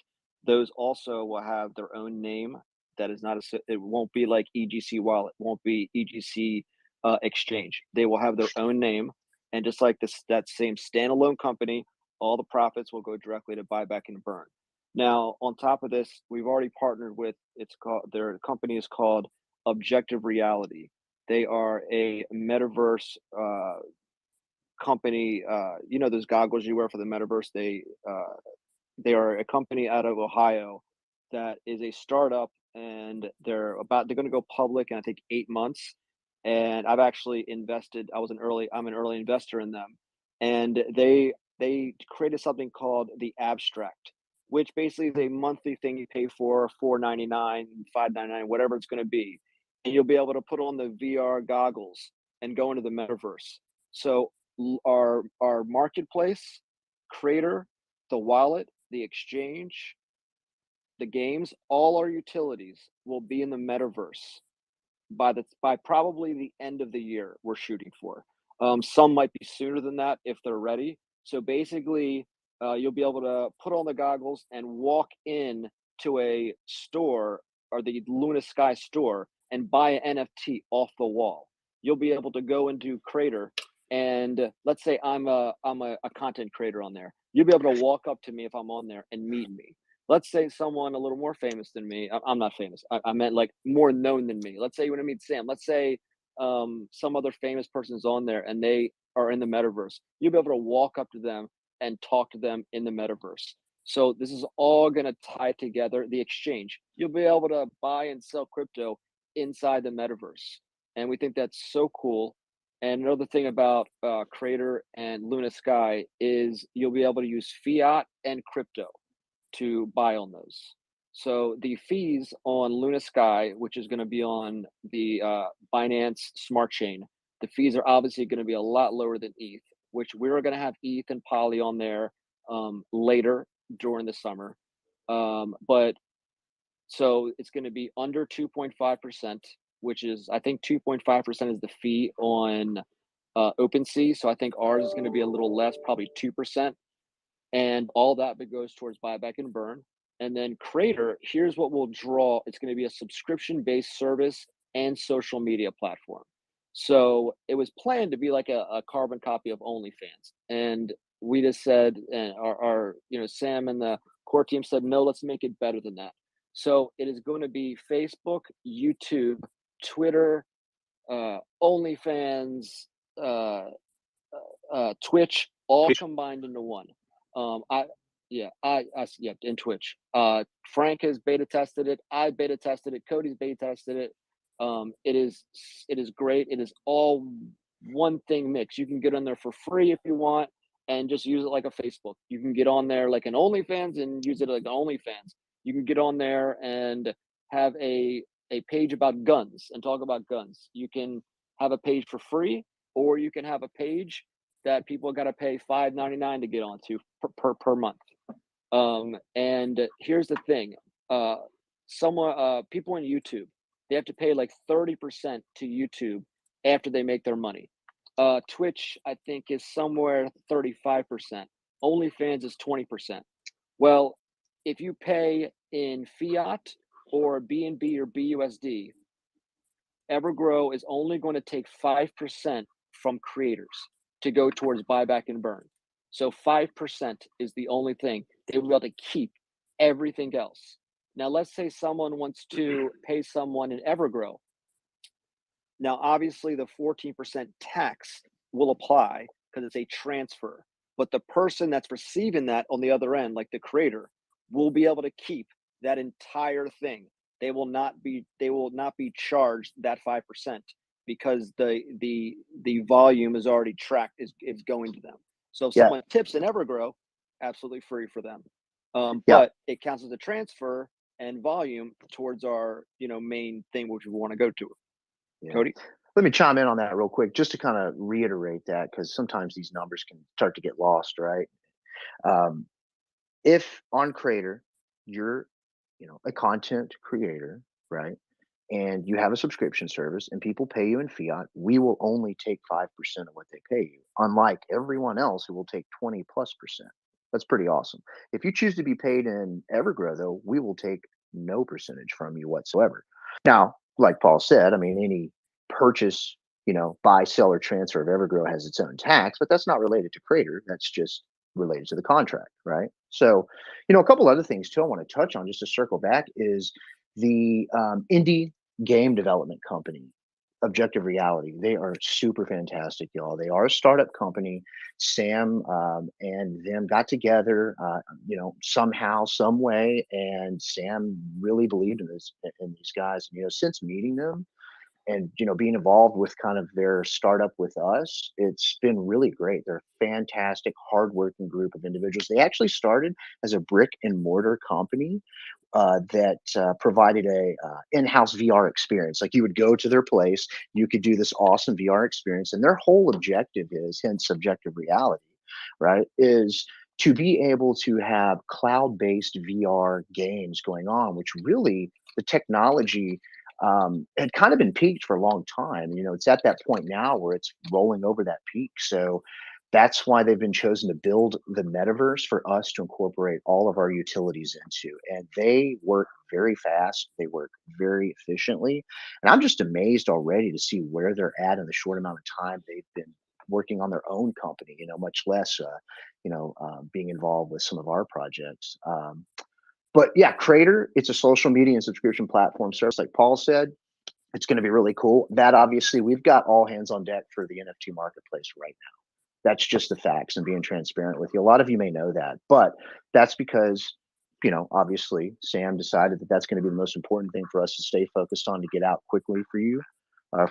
Those also will have their own name. That is not it won't be like EGC wallet, won't be EGC exchange. They will have their own name, and just like that same standalone company, all the profits will go directly to buyback and burn. Now, on top of this, we've already partnered with, their company is called Objective Reality. They are a metaverse company. Those goggles you wear for the metaverse. They are a company out of Ohio that is a startup, and they're going to go public in I think 8 months. And I've actually invested. I'm an early investor in them, and they created something called the Abstract, which basically is a monthly thing you pay for $4.99, $5.99, whatever it's going to be, and you'll be able to put on the VR goggles and go into the metaverse. So our marketplace, Crater, the wallet, the exchange, the games, all our utilities will be in the metaverse by probably the end of the year. We're shooting for. Some might be sooner than that if they're ready. So basically, you'll be able to put on the goggles and walk in to a store or the Luna Sky store and buy an NFT off the wall. You'll be able to go into Crater, and let's say I'm a content creator on there. You'll be able to walk up to me if I'm on there and meet me. Let's say someone a little more famous than me. I'm not famous. I meant like more known than me. Let's say you want to meet Sam. Let's say some other famous person's on there and they are in the metaverse. You'll be able to walk up to them and talk to them in the metaverse. So this is all going to tie together the exchange. You'll be able to buy and sell crypto inside the metaverse. And we think that's so cool. And another thing about Crater and Luna Sky is you'll be able to use fiat and crypto to buy on those. So the fees on Luna Sky, which is going to be on the Binance Smart Chain, the fees are obviously going to be a lot lower than ETH, which we're going to have ETH and Poly on there later during the summer. But so it's going to be under 2.5%, which is, I think 2.5% is the fee on OpenSea. So I think ours is going to be a little less, probably 2%. And all that goes towards buyback and burn. And then Crater, here's what we'll draw. It's going to be a subscription-based service and social media platform. So it was planned to be like a carbon copy of OnlyFans. And we just said, and our Sam and the core team said, no, let's make it better than that. So it is going to be Facebook, YouTube, Twitter, OnlyFans, Twitch, all combined into one. In Twitch. Frank has beta tested it. I beta tested it. Cody's beta tested it. It is great. It is all one thing mix. You can get on there for free if you want and just use it like a Facebook. You can get on there like an OnlyFans and use it like an OnlyFans. You can get on there and have a page about guns and talk about guns. You can have a page for free, or you can have a page that people got to pay $5.99 to get onto per month. And here's the thing: people on YouTube, they have to pay like 30% to YouTube after they make their money. Twitch, I think, is somewhere 35%. OnlyFans is 20%. Well, if you pay in fiat or BNB or BUSD, Evergrow is only going to take 5% from creators to go towards buyback and burn. So 5% is the only thing. They will be able to keep everything else. Now, let's say someone wants to pay someone in Evergrow. Now, obviously, the 14% tax will apply because it's a transfer. But the person that's receiving that on the other end, like the creator, will be able to keep that entire thing. They will not be charged that 5% because the volume is already tracked, is going to them. So if someone tips in Evergrow, absolutely free for them. But it counts as a transfer and volume towards our main thing, which we want to go to. Yeah. Cody? Let me chime in on that real quick, just to kind of reiterate that, because sometimes these numbers can start to get lost, right? If on Creator, you're, a content creator, right? And you have a subscription service and people pay you in fiat, we will only take 5% of what they pay you, unlike everyone else who will take 20+%. That's pretty awesome. If you choose to be paid in Evergrow, though, we will take no percentage from you whatsoever. Now, like Paul said, I mean, any purchase, buy, sell, or transfer of Evergrow has its own tax, but that's not related to Creator. That's just related to the contract, right? So, a couple other things too I want to touch on just to circle back is the indie game development company, Objective Reality. They are super fantastic, y'all. They are a startup company. Sam and them got together, somehow, some way, and Sam really believed in these guys. Since meeting them and being involved with kind of their startup with us, it's been really great. They're a fantastic, hardworking group of individuals. They actually started as a brick and mortar company that provided a in-house VR experience. Like, you would go to their place, you could do this awesome VR experience, and their whole objective is, hence Subjective Reality, right, is to be able to have cloud-based VR games going on, which really the technology had kind of been peaked for a long time. It's at that point now where it's rolling over that peak. So that's why they've been chosen to build the metaverse for us to incorporate all of our utilities into. And they work very fast. They work very efficiently. And I'm just amazed already to see where they're at in the short amount of time they've been working on their own company, much less, being involved with some of our projects. But yeah, Crater, it's a social media and subscription platform service. Like Paul said, it's going to be really cool. That obviously, we've got all hands on deck for the NFT marketplace right now. That's just the facts and being transparent with you. A lot of you may know that, but that's because, obviously Sam decided that that's going to be the most important thing for us to stay focused on, to get out quickly for you,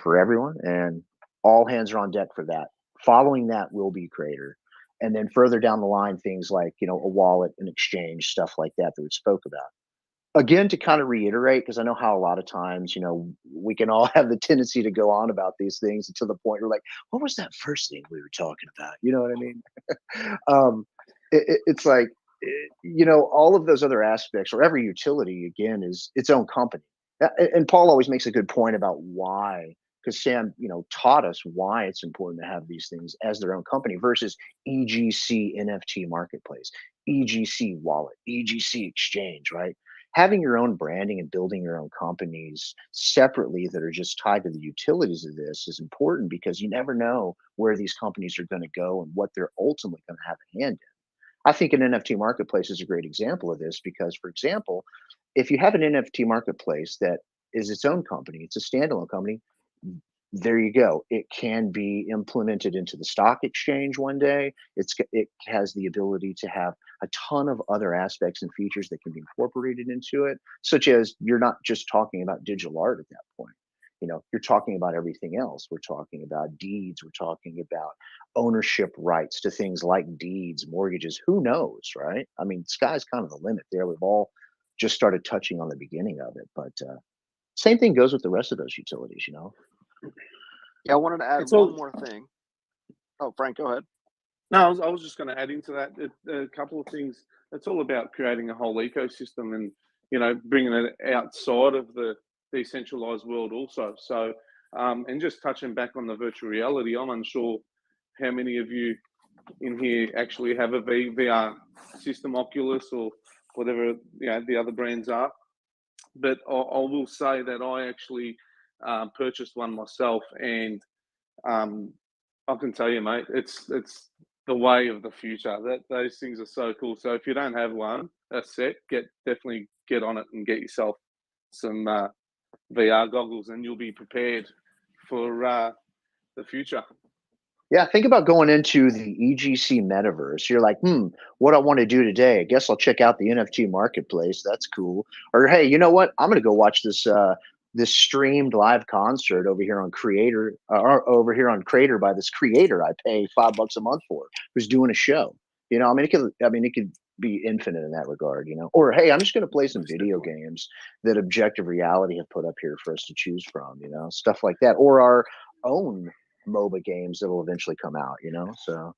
for everyone. And all hands are on deck for that. Following that will be Creator. And then further down the line, things like, a wallet, an exchange, stuff like that we spoke about. Again, to kind of reiterate, because I know how a lot of times, we can all have the tendency to go on about these things to the point where, like, what was that first thing we were talking about? You know what I mean? It's like, all of those other aspects, or every utility, again, is its own company. And Paul always makes a good point about why, because Sam, taught us why it's important to have these things as their own company versus EGC NFT marketplace, EGC wallet, EGC exchange, right? Having your own branding and building your own companies separately that are just tied to the utilities of this is important, because you never know where these companies are going to go and what they're ultimately going to have a hand in. I think an NFT marketplace is a great example of this because, for example, if you have an NFT marketplace that is its own company, it's a standalone company, there you go. It can be implemented into the stock exchange one day. It has the ability to have a ton of other aspects and features that can be incorporated into it, such as you're not just talking about digital art at that point. you're talking about everything else. We're talking about deeds. We're talking about ownership rights to things like deeds, mortgages. Who knows, right? I mean, sky's kind of the limit there. We've all just started touching on the beginning of it, but same thing goes with the rest of those utilities. Yeah, I wanted to add one more thing. Oh, Frank, go ahead. No, I was just going to add into that a couple of things. It's all about creating a whole ecosystem and, bringing it outside of the decentralized world also. So, and just touching back on the virtual reality, I'm unsure how many of you in here actually have a VR system, Oculus or whatever the other brands are. But I will say that I actually purchased one myself, and I can tell you, mate, it's the way of the future. Those things are so cool. So if you don't have one, a set, definitely get on it and get yourself some VR goggles, and you'll be prepared for the future. Yeah, think about going into the EGC metaverse. You're like, what do I want to do today? I guess I'll check out the NFT marketplace. That's cool. Or hey, you know what? I'm going to go watch this streamed live concert over here on Creator, or over here on Crater by this creator I pay $5 a month for, who's doing a show. I mean, it could be infinite in that regard. Or hey, I'm just going to play some video games that Objective Reality have put up here for us to choose from. Stuff like that, or our own MOBA games that will eventually come out, so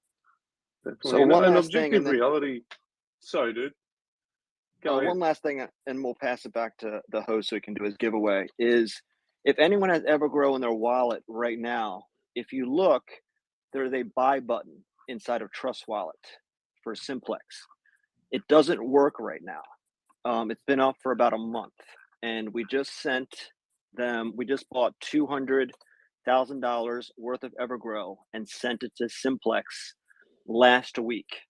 one last Objective thing, and then, Reality. Sorry, dude. One last thing, and we'll pass it back to the host so he can do his giveaway. Is if anyone has Evergrow in their wallet right now, if you look, there's a buy button inside of Trust Wallet for Simplex. It doesn't work right now. It's been up for about a month, and we just bought $200,000 worth of Evergrow and sent it to Simplex last week.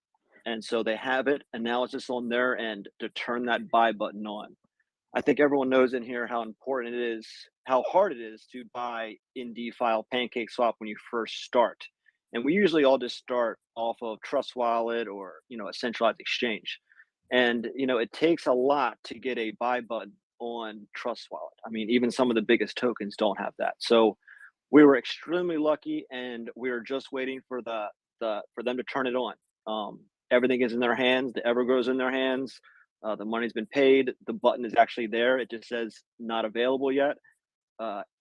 And so they have it, and now it's just on their end to turn that buy button on. I think everyone knows in here how important it is, how hard it is to buy in DeFi PancakeSwap when you first start. And we usually all just start off of Trust Wallet or, a centralized exchange. And, it takes a lot to get a buy button on Trust Wallet. I mean, even some of the biggest tokens don't have that. So we were extremely lucky, and we were just waiting for for them to turn it on. Everything is in their hands. The Evergrow's in their hands. The money's been paid. The button is actually there. It just says not available yet.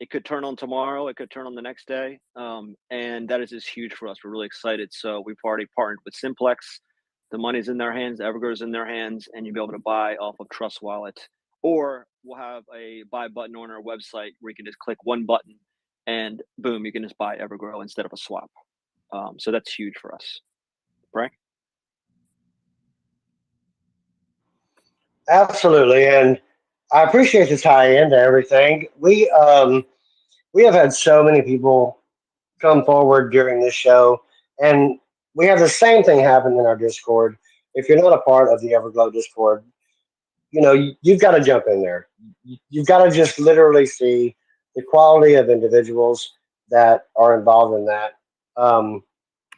It could turn on tomorrow. It could turn on the next day. And that is just huge for us. We're really excited. So we've already partnered with Simplex. The money's in their hands. The Evergrow's in their hands, and you'll be able to buy off of Trust Wallet. Or we'll have a buy button on our website where you can just click one button, and boom, you can just buy Evergrow instead of a swap. So that's huge for us. Frank? Absolutely, and I appreciate the tie into everything. We have had so many people come forward during this show, and we have the same thing happen in our Discord. If you're not a part of the Everglow Discord, you've got to jump in there. You've got to just literally see the quality of individuals that are involved in that.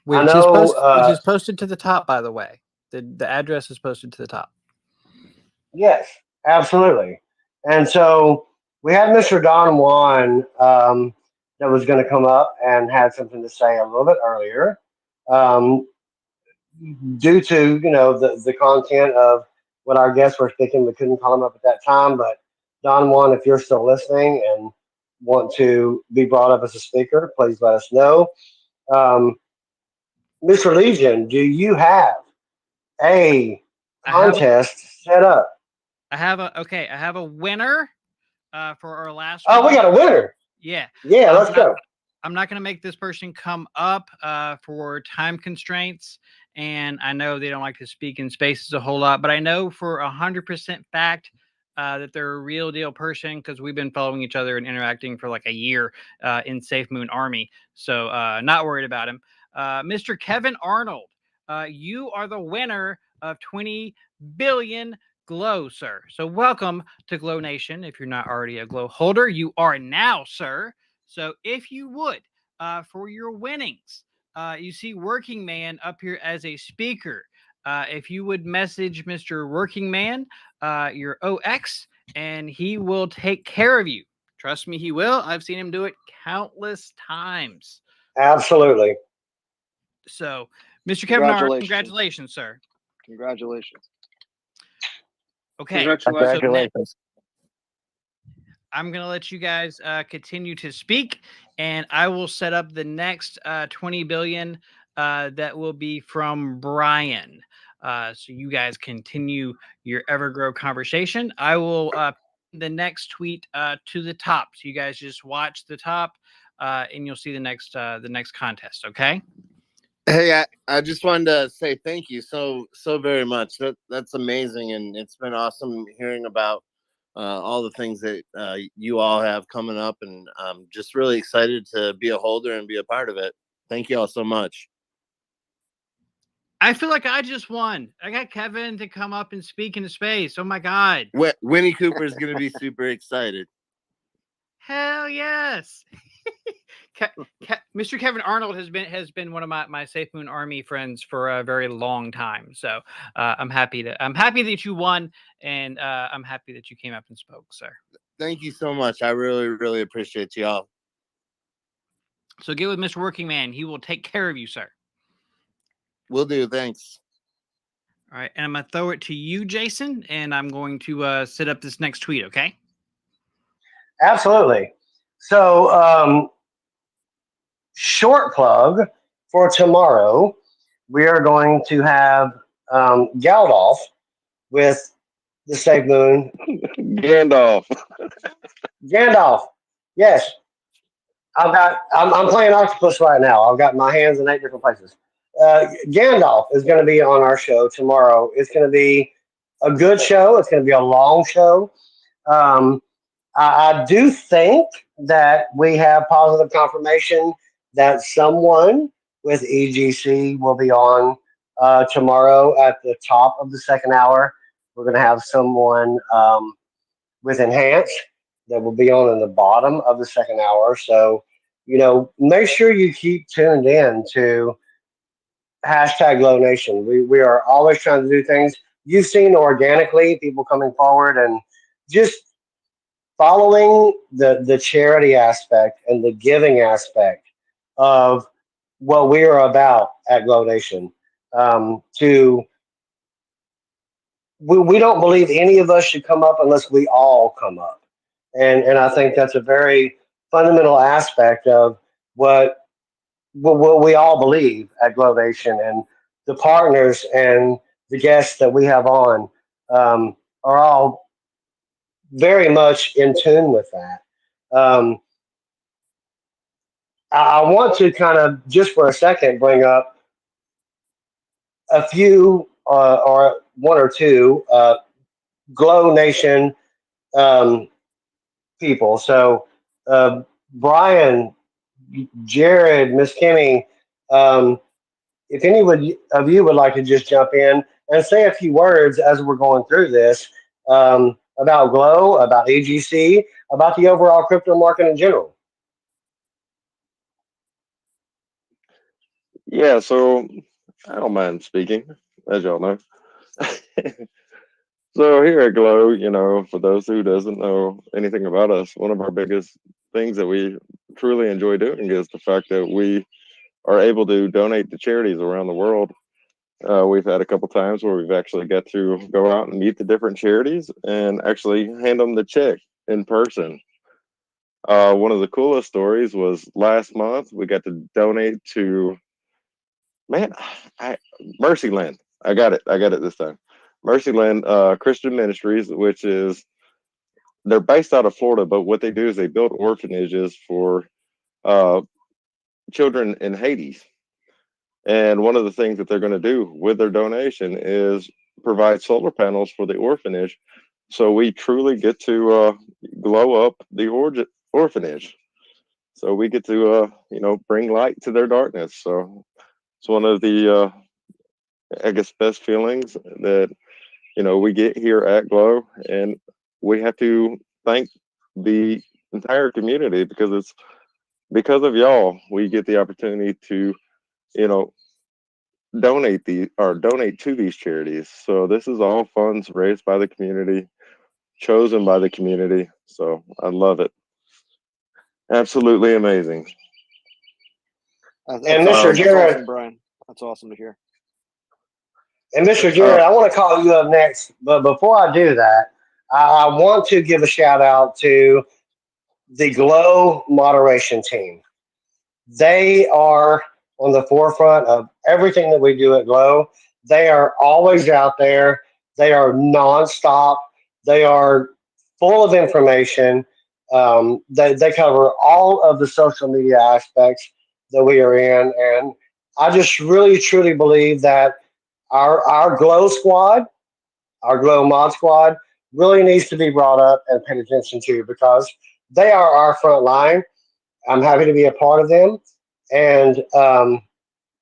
Which is posted to the top, by the way. The address is posted to the top. Yes, absolutely. And so we had Mr. Don Juan that was going to come up and had something to say a little bit earlier. Due to the content of what our guests were thinking, we couldn't call him up at that time. But Don Juan, if you're still listening and want to be brought up as a speaker, please let us know. Mr. Legion, do you have a contest set up? I have a winner for our last one. We got a winner. Yeah. Let's go. I'm not going to make this person come up for time constraints, and I know they don't like to speak in spaces a whole lot, but I know for 100% fact that they're a real deal person because we've been following each other and interacting for like a year in Safe Moon Army. So not worried about him. Mr. Kevin Arnold, you are the winner of 20 billion Glow, sir. So welcome to Glow Nation. If you're not already a Glow holder, you are now, sir. So if you would, for your winnings, you see Working Man up here as a speaker. If you would message Mr. Working Man, your OX, and he will take care of you. Trust me, he will. I've seen him do it countless times. Absolutely. So, Mr. Kevin Arnold, Congratulations. congratulations, sir. Congratulations. Okay. Congratulations. So next, Congratulations. I'm going to let you guys continue to speak, and I will set up the next 20 billion that will be from Brian. So you guys continue your Evergrow conversation. I will the next tweet to the top. So you guys just watch the top, and you'll see the next contest. Okay. Hey, I just wanted to say thank you so very much. That's amazing, and it's been awesome hearing about all the things that you all have coming up, and I'm just really excited to be a holder and be a part of it. Thank you all so much. I feel like I just won. I got Kevin to come up and speak into space. Oh my God. Winnie Cooper is going to be super excited. Hell yes. Mr. Kevin Arnold has been one of my Safe Moon Army friends for a very long time. So I'm happy that you won, and I'm happy that you came up and spoke, sir. Thank you so much. I really appreciate y'all. So get with Mr. Working Man. He will take care of you, sir. Will do. Thanks. All right, and I'm gonna throw it to you, Jason, and I'm going to set up this next tweet. Okay. Absolutely. So, short plug for tomorrow, we are going to have Galdolf with the Safe Moon. Gandalf. Gandalf. Yes. I'm playing octopus right now. I've got my hands in 8 different places. Gandalf is going to be on our show tomorrow. It's going to be a good show. It's going to be a long show. Um, I do think that we have positive confirmation that someone with EGC will be on tomorrow at the top of the second hour. We're going to have someone with Enhance that will be on in the bottom of the second hour. So, make sure you keep tuned in to hashtag Glow Nation. We are always trying to do things. You've seen organically people coming forward and just following the charity aspect and the giving aspect of what we are about at Glow Nation. We don't believe any of us should come up unless we all come up. And I think that's a very fundamental aspect of what we all believe at Glow Nation, and the partners and the guests that we have on are all very much in tune with that. I want to kind of just for a second bring up a few or one or two Glow Nation um, people. So, Brian, Jared, Miss Kimmy, if any of you would like to just jump in and say a few words as we're going through this about Glow, about AGC, about the overall crypto market in general. Yeah, so I don't mind speaking, as y'all know. So here at Glow, for those who doesn't know anything about us, one of our biggest things that we truly enjoy doing is the fact that we are able to donate to charities around the world. We've had a couple times where we've actually got to go out and meet the different charities and actually hand them the check in person. One of the coolest stories was last month. We got to donate to Mercyland. I got it this time. Mercyland Christian Ministries, which is they're based out of Florida, but what they do is they build orphanages for uh, children in Haiti. And one of the things that they're going to do with their donation is provide solar panels for the orphanage. So we truly get to glow up the orphanage. So we get to, bring light to their darkness. So it's one of the, I guess, best feelings that, we get here at Glow. And we have to thank the entire community because it's because of y'all we get the opportunity to, you know, donate to these charities. So this is all funds raised by the community, chosen by the community. So I love it. Absolutely amazing. And Mr. That's Jared, awesome, Brian. That's awesome to hear. and Mr. Jared, I want to call you up next, but before I do that, I want to give a shout out to the Glow moderation team. They are on the forefront of everything that we do at Glow. They are always out there. They are nonstop. They are full of information. They cover all of the social media aspects that we are in. And I just really, truly believe that our Glow squad, our Glow mod squad, really needs to be brought up and paid attention to because they are our front line. I'm happy to be a part of them. And,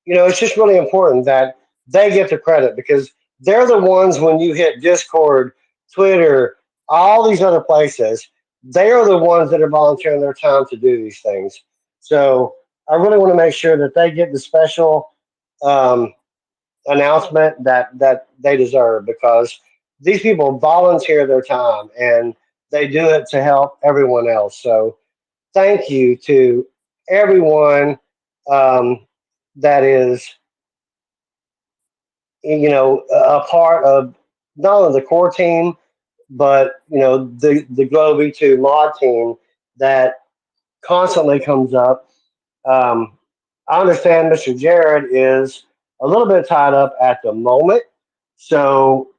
it's just really important that they get the credit because they're the ones when you hit Discord, Twitter, all these other places, they are the ones that are volunteering their time to do these things. So I really want to make sure that they get the special um, announcement that they deserve because these people volunteer their time and they do it to help everyone else. So thank you to everyone um, that is, a part of not only the core team, but the Glow V2 mod team that constantly comes up. Um, I understand Mr. Jared is a little bit tied up at the moment. So,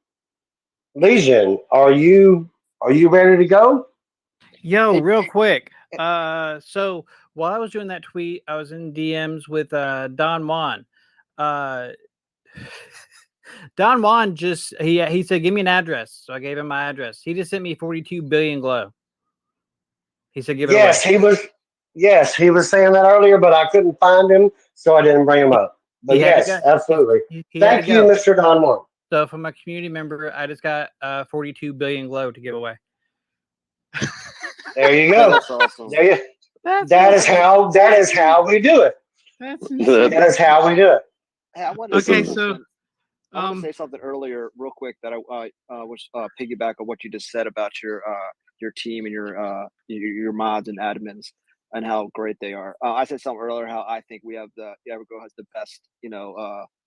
Legion, are you ready to go? Yo, real quick. So while I was doing that tweet, I was in DMs with Don Juan. Uh, Don Juan just he said, "Give me an address." So I gave him my address. He just sent me 42 billion glow. He said, "Give it away." Yes, he was. Yes, he was saying that earlier, but I couldn't find him, so I didn't bring him up. He But had to yes, go. absolutely. He had to Thank you, go. Mr. Don Juan. So from a community member, I just got 42 billion glow to give away. There you go. That's awesome. There you. That's That is how we do it. That's That is how we do it. Hey, I wanted to Okay, say so something. I want to say something earlier, real quick, that I was piggyback on what you just said about your team and your mods and admins and how great they are. I said something earlier how I think we have the Evergrow has the best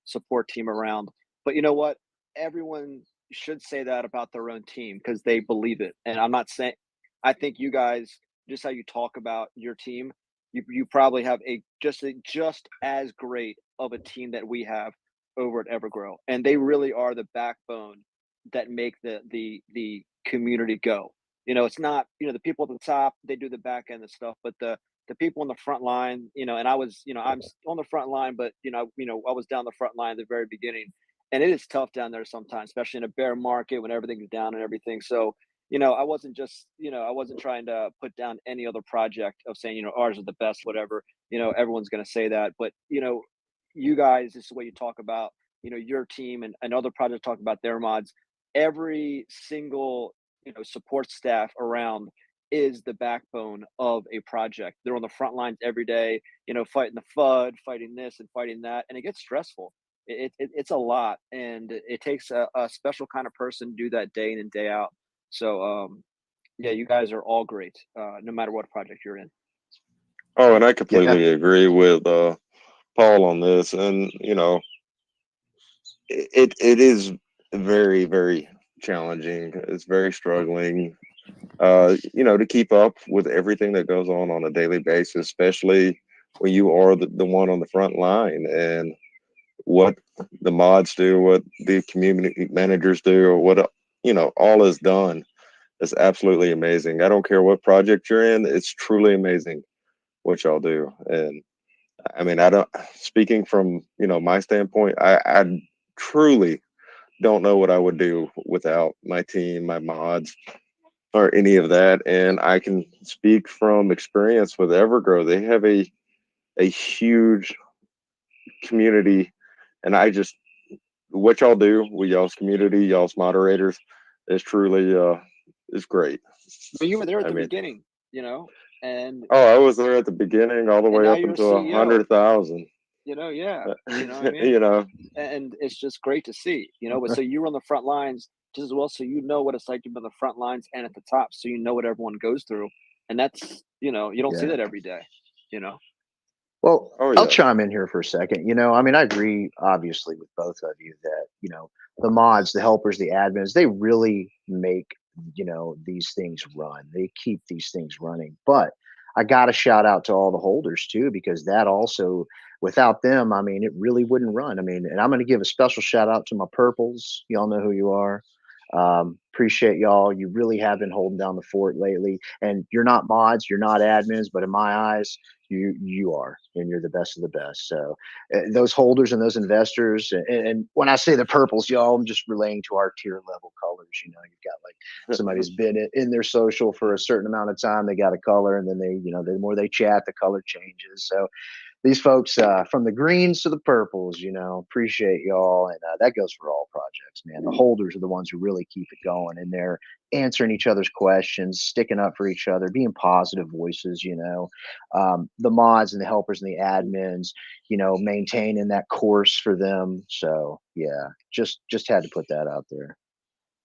support team around. But you know what? Everyone should say that about their own team because they believe it. And I'm not saying. I think you guys just how you talk about your team, you probably have just as great of a team that we have over at Evergrow, and they really are the backbone that make the community go. It's not the people at the top, they do the back end of stuff, but the people on the front line, and I was I'm on the front line, but I was down the front line at the very beginning, and it is tough down there sometimes, especially in a bear market when everything's down and everything. So I wasn't just I wasn't trying to put down any other project of saying ours is the best, whatever. Everyone's going to say that, but you guys, this is what you talk about, your team and other projects talk about their mods. Every single, support staff around is the backbone of a project. They're on the front lines every day, fighting the FUD, fighting this and fighting that. And it gets stressful. It's a lot. And it takes a special kind of person to do that day in and day out. So, yeah, you guys are all great, no matter what project you're in. Oh, and I completely agree with Paul on this. And it is very, very challenging. It's very struggling, to keep up with everything that goes on a daily basis, especially when you are the one on the front line and what the mods do, what the community managers do, or what, all is done. It's absolutely amazing. I don't care what project you're in. It's truly amazing what y'all do. And I mean, I don't, speaking from, my standpoint, I truly don't know what I would do without my team, my mods, or any of that. And I can speak from experience with Evergrow. They have a huge community, and what y'all do with y'all's community, y'all's moderators, is truly is great. But you were there at I the mean, beginning, and I was there at the beginning, all the and way now up you're a until CEO. 100,000. Yeah, you know what I mean? know, And it's just great to see, but so you were on the front lines just as well, so what it's like to be on the front lines and at the top, so what everyone goes through. and that's, you don't see Yeah. that every day, you know. Well, Oh I'll yeah. chime in here for a second. I mean, I agree obviously with both of you that, the mods, the helpers, the admins, they really make, these things run. They keep these things running. But I got to shout out to all the holders too, because that also, without them, I mean, it really wouldn't run. I mean, and I'm going to give a special shout out to my purples. Y'all know who you are. Appreciate y'all. You really have been holding down the fort lately. And you're not mods, you're not admins, but in my eyes, you are, and you're the best of the best. So those holders and those investors, and when I say the purples, y'all, I'm just relating to our tier level colors. You've got like somebody who's been in their social for a certain amount of time, they got a color, and then the more they chat, the color changes. So these folks, from the greens to the purples, appreciate y'all. And that goes for all projects, man. The holders are the ones who really keep it going, and they're answering each other's questions, sticking up for each other, being positive voices, the mods and the helpers and the admins, maintaining that course for them. So yeah, just had to put that out there.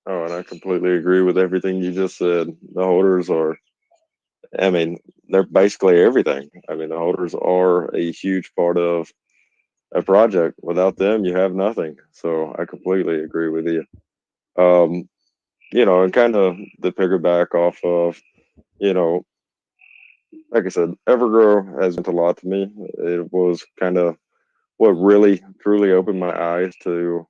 Oh, and I completely agree with everything you just said. The holders are, I mean, they're basically everything. I mean, the holders are a huge part of a project. Without them, you have nothing. So I completely agree with you. And kind of the piggyback off of, like I said, Evergrow has meant a lot to me. It was kind of what really truly opened my eyes to,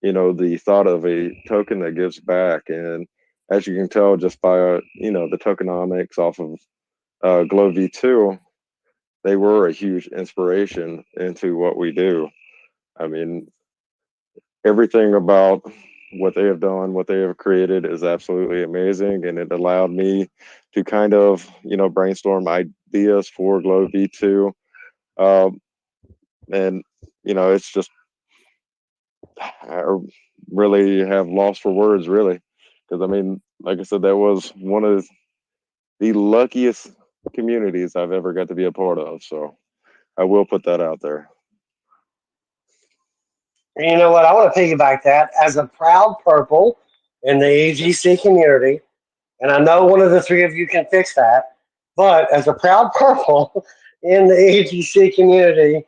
the thought of a token that gives back. And as you can tell just by, the tokenomics off of Glow V2, they were a huge inspiration into what we do. I mean, everything about what they have done, what they have created is absolutely amazing. And it allowed me to kind of, brainstorm ideas for Glow V2. And, it's just, I really have lost for words, really. Because, I mean, like I said, that was one of the luckiest communities I've ever got to be a part of. So I will put that out there. And you know what? I want to piggyback that as a proud purple in the EGC community. And I know one of the three of you can fix that. But as a proud purple in the EGC community,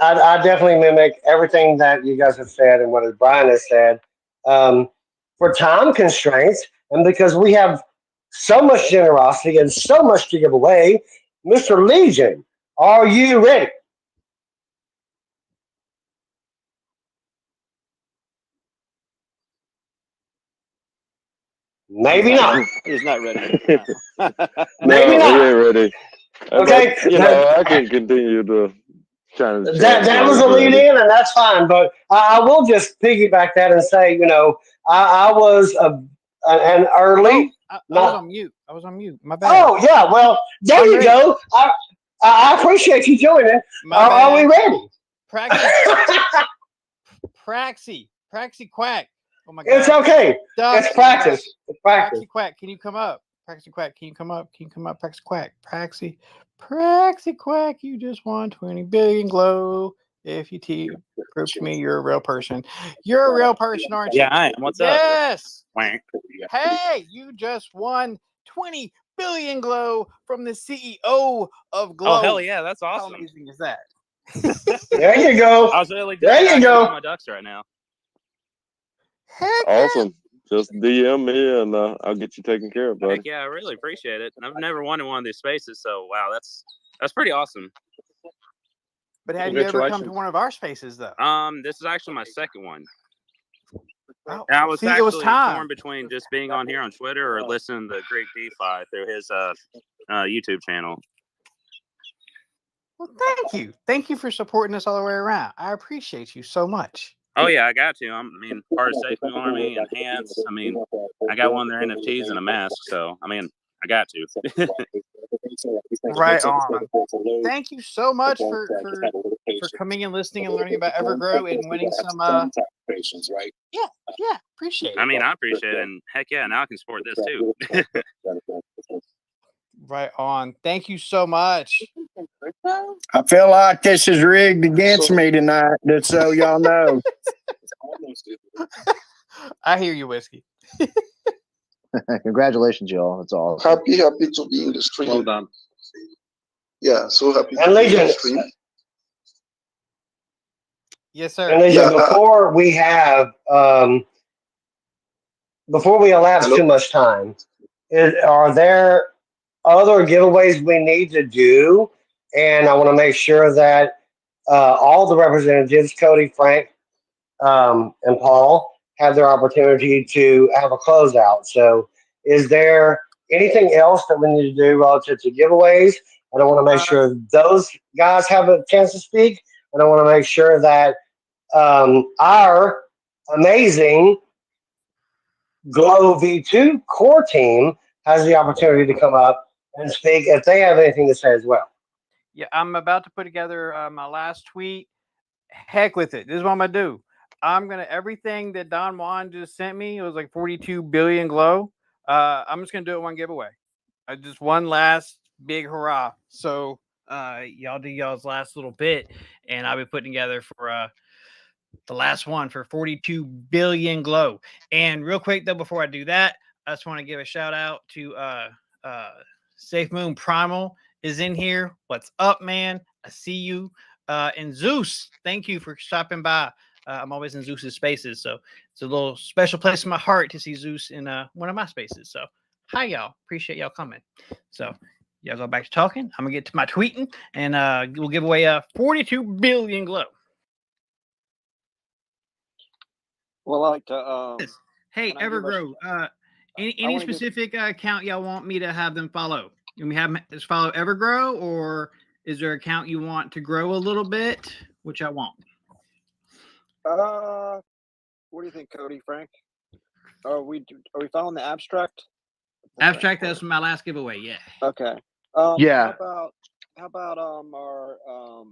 I definitely mimic everything that you guys have said and what Brian has said. For time constraints, and because we have so much generosity and so much to give away, Mr. Legion, are you ready? Maybe not. He's not ready. Maybe No, he not. ain't ready. Okay, I can continue to kind of chat that was through, a lead but in, and that's fine. But I will just piggyback that and say, I was an early. I was Not. on mute. I was on mute. My bad. Oh yeah, well there I'm you ready. go. I appreciate you joining. My Are we bad. ready? Praxi Quack. Oh my God. It's okay. Ducks, It's practice. It's practice. Praxi Quack, can you come up? Praxi Quack, can you come up? Can you come up? Praxi Quack. Praxi Quack, you just won 20 billion glow. If you prove to me you're a real person. You're a real person, aren't you? Yeah, I am. What's up? Yes. Hey, you just won 20 billion glow from the CEO of Glow. Oh, hell yeah. That's awesome. How amazing is that? There you go. I was really There you go. my ducks right now. Heck awesome. Just DM me and I'll get you taken care of, buddy. Heck yeah, I really appreciate it. I've never won in one of these spaces, so wow, that's pretty awesome. But have you ever come to one of our spaces though? This is actually my second one. Oh, I was it was torn between just being on here on Twitter or listening to Greek DeFi through his YouTube channel. Well, thank you for supporting us all the way around. I appreciate you so much. Oh yeah, I got to. I mean, part of Safety Army, Enhance. I mean, I got one of their NFTs and a mask, so I mean, I got to. Right on. Thank you so much for coming and listening and learning about Evergrow and winning some Yeah, appreciate it. I mean, I appreciate it, and heck yeah, now I can support this too. Right on. Thank you so much. I feel like this is rigged against me tonight, just so y'all know. I hear you, Whiskey. Congratulations, y'all. That's awesome. Happy to be in the stream. Well done. Yeah, so happy to And be in the Legion, stream. Yes, and sir. Legion, Yeah. before we elapse Hello. too much time, are there other giveaways we need to do? And I want to make sure that all the representatives, Cody, Frank, and Paul, have their opportunity to have a closeout. So, is there anything else that we need to do relative to giveaways? And I want to make sure those guys have a chance to speak. And I want to make sure that our amazing Glow V2 core team has the opportunity to come up and speak if they have anything to say as well. Yeah, I'm about to put together my last tweet. Heck with it. This is what I'm gonna do. I'm gonna everything that Don Juan just sent me. It was like 42 billion glow. I'm just gonna do it one giveaway. Just one last big hurrah. So y'all do y'all's last little bit, and I'll be putting together for the last one for 42 billion glow. And real quick though, before I do that, I just want to give a shout out to Safe Moon Primal is in here. What's up, man? I see you. And Zeus, thank you for stopping by. I'm always in Zeus's spaces, so it's a little special place in my heart to see Zeus in one of my spaces. So hi y'all, appreciate y'all coming. So y'all go back to talking. I'm gonna get to my tweeting, and we'll give away 42 billion glow. Well, I like to. Hey, Evergrow. Any specific account y'all want me to have them follow? Can we have them just follow Evergrow, or is there an account you want to grow a little bit? Which I want. What do you think, Cody, Frank? Are we following the abstract? Abstract. That's my last giveaway. Yeah. Okay. Yeah. How about our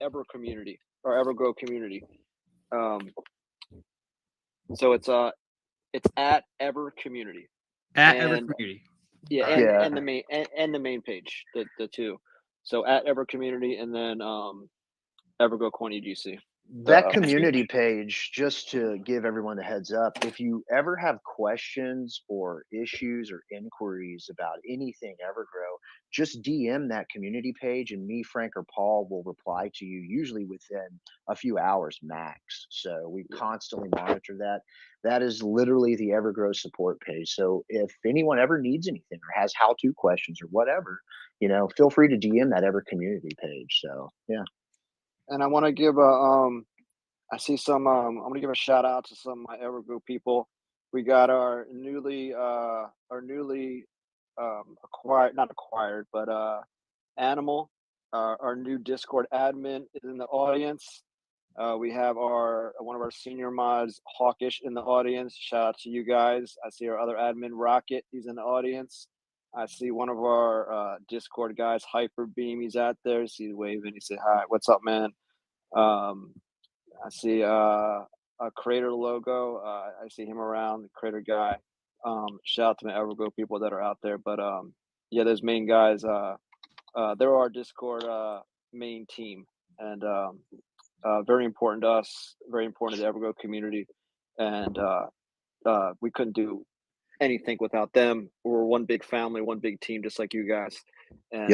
Ever community, our Evergrow community? So it's at Ever community. At Ever community. Yeah, and, Yeah. and the main page, the two. So at Ever community, and then Evergrow Coin EGC. That community page, just to give everyone a heads up, if you ever have questions or issues or inquiries about anything Evergrow, just DM that community page and me, Frank, or Paul will reply to you, usually within a few hours max. So we constantly monitor that. That is literally the Evergrow support page. So if anyone ever needs anything or has how-to questions or whatever, feel free to DM that Ever community page. So yeah. And I want to give I see some. I'm gonna give a shout out to some of my Evergrow people. We got our newly acquired, not acquired, but Animal, our new Discord admin is in the audience. We have one of our senior mods, Hawkish, in the audience. Shout out to you guys. I see our other admin, Rocket. He's in the audience. I see one of our Discord guys, Hyperbeam. He's out there. He's waving. He said, "Hi, what's up, man?" I see a Creator logo. I see him around, the Creator guy. Shout out to my Evergrow people that are out there. But yeah, those main guys. They're our Discord main team, and very important to us. Very important to the Evergrow community, and we couldn't do anything without them. We're one big family, one big team, just like you guys. And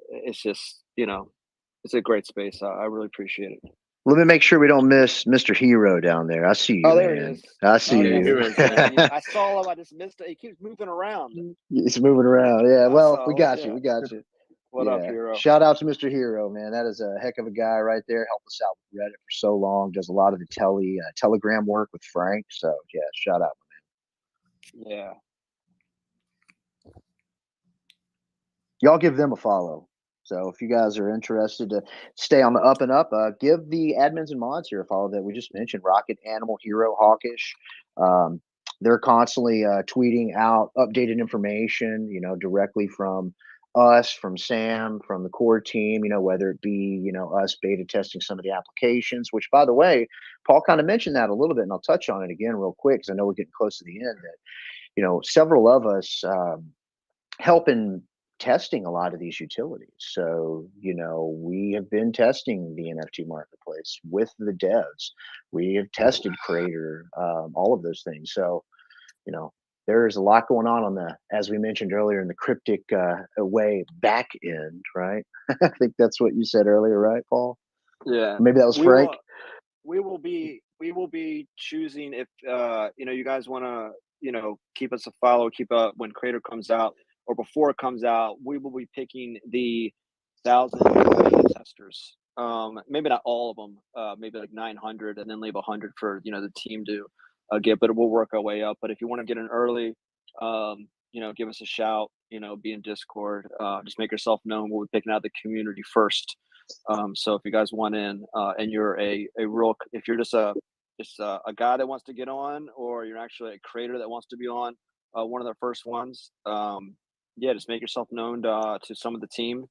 it's just it's a great space. I really appreciate it. Let me make sure we don't miss Mr. Hero down there. I see you, Oh, there man. he is. I see you. I saw him. I just missed it. He keeps moving around. He's moving around. Yeah. Well, we got you. We got you. What up, Hero? Shout out to Mr. Hero, man. That is a heck of a guy right there. Helped us out with Reddit for so long. Does a lot of the Telegram work with Frank. So yeah, shout out, man. Yeah. Y'all give them a follow. So if you guys are interested to stay on the up and up, give the admins and mods here a follow that we just mentioned: Rocket, Animal, Hero, Hawkish. They're constantly tweeting out updated information, directly from us, from Sam, from the core team, whether it be, us beta testing some of the applications, which, by the way, Paul kind of mentioned that a little bit, and I'll touch on it again real quick because I know we're getting close to the end, that, several of us helping testing a lot of these utilities. So, we have been testing the NFT marketplace with the devs. We have tested Creator, all of those things. So, there's a lot going on the, as we mentioned earlier, in the cryptic way back end, right? I think that's what you said earlier, right, Paul? Yeah. Maybe that was Frank. We will be choosing if you guys want to keep us a follow, keep up when Crater comes out or before it comes out. We will be picking the 1,000 beta testers. Maybe not all of them. Maybe like 900, and then leave 100 for the team to get. But we'll work our way up. But if you want to get in early, give us a shout. Be in Discord. Just make yourself known. We'll be picking out the community first. So if you guys want in, and you're if you're just a guy that wants to get on, or you're actually a creator that wants to be on, one of the first ones, just make yourself known to some of the team,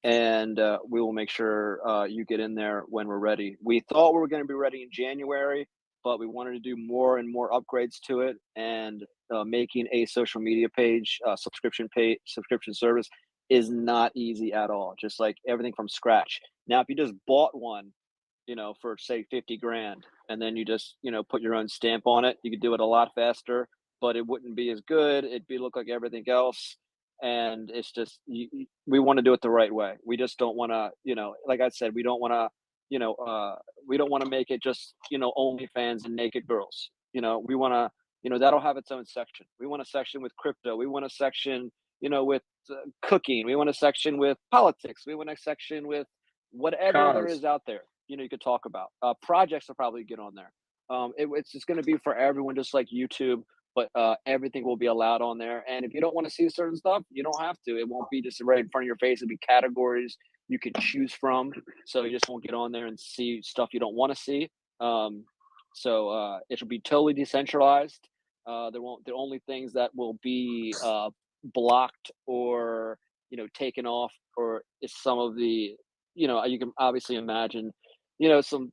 and we will make sure you get in there when we're ready. We thought we were going to be ready in January, but we wanted to do more and more upgrades to it, and making a social media page, subscription service is not easy at all. Just like everything from scratch. Now, if you just bought one, for say 50 grand, and then you just, put your own stamp on it, you could do it a lot faster, but it wouldn't be as good. It'd look like everything else. And it's just, we want to do it the right way. We just don't want to, like I said, we don't want to, we don't want to make it just, OnlyFans and naked girls. We want to, that'll have its own section. We want a section with crypto. We want a section, with cooking. We want a section with politics. We want a section with whatever there is out there. You could talk about. Projects will probably get on there. It's just going to be for everyone, just like YouTube. But everything will be allowed on there. And if you don't want to see certain stuff, you don't have to. It won't be just right in front of your face. It'll be categories you could choose from. So you just won't get on there and see stuff you don't want to see. So it will be totally decentralized. The only things that will be blocked or taken off, or is some of the you can obviously imagine some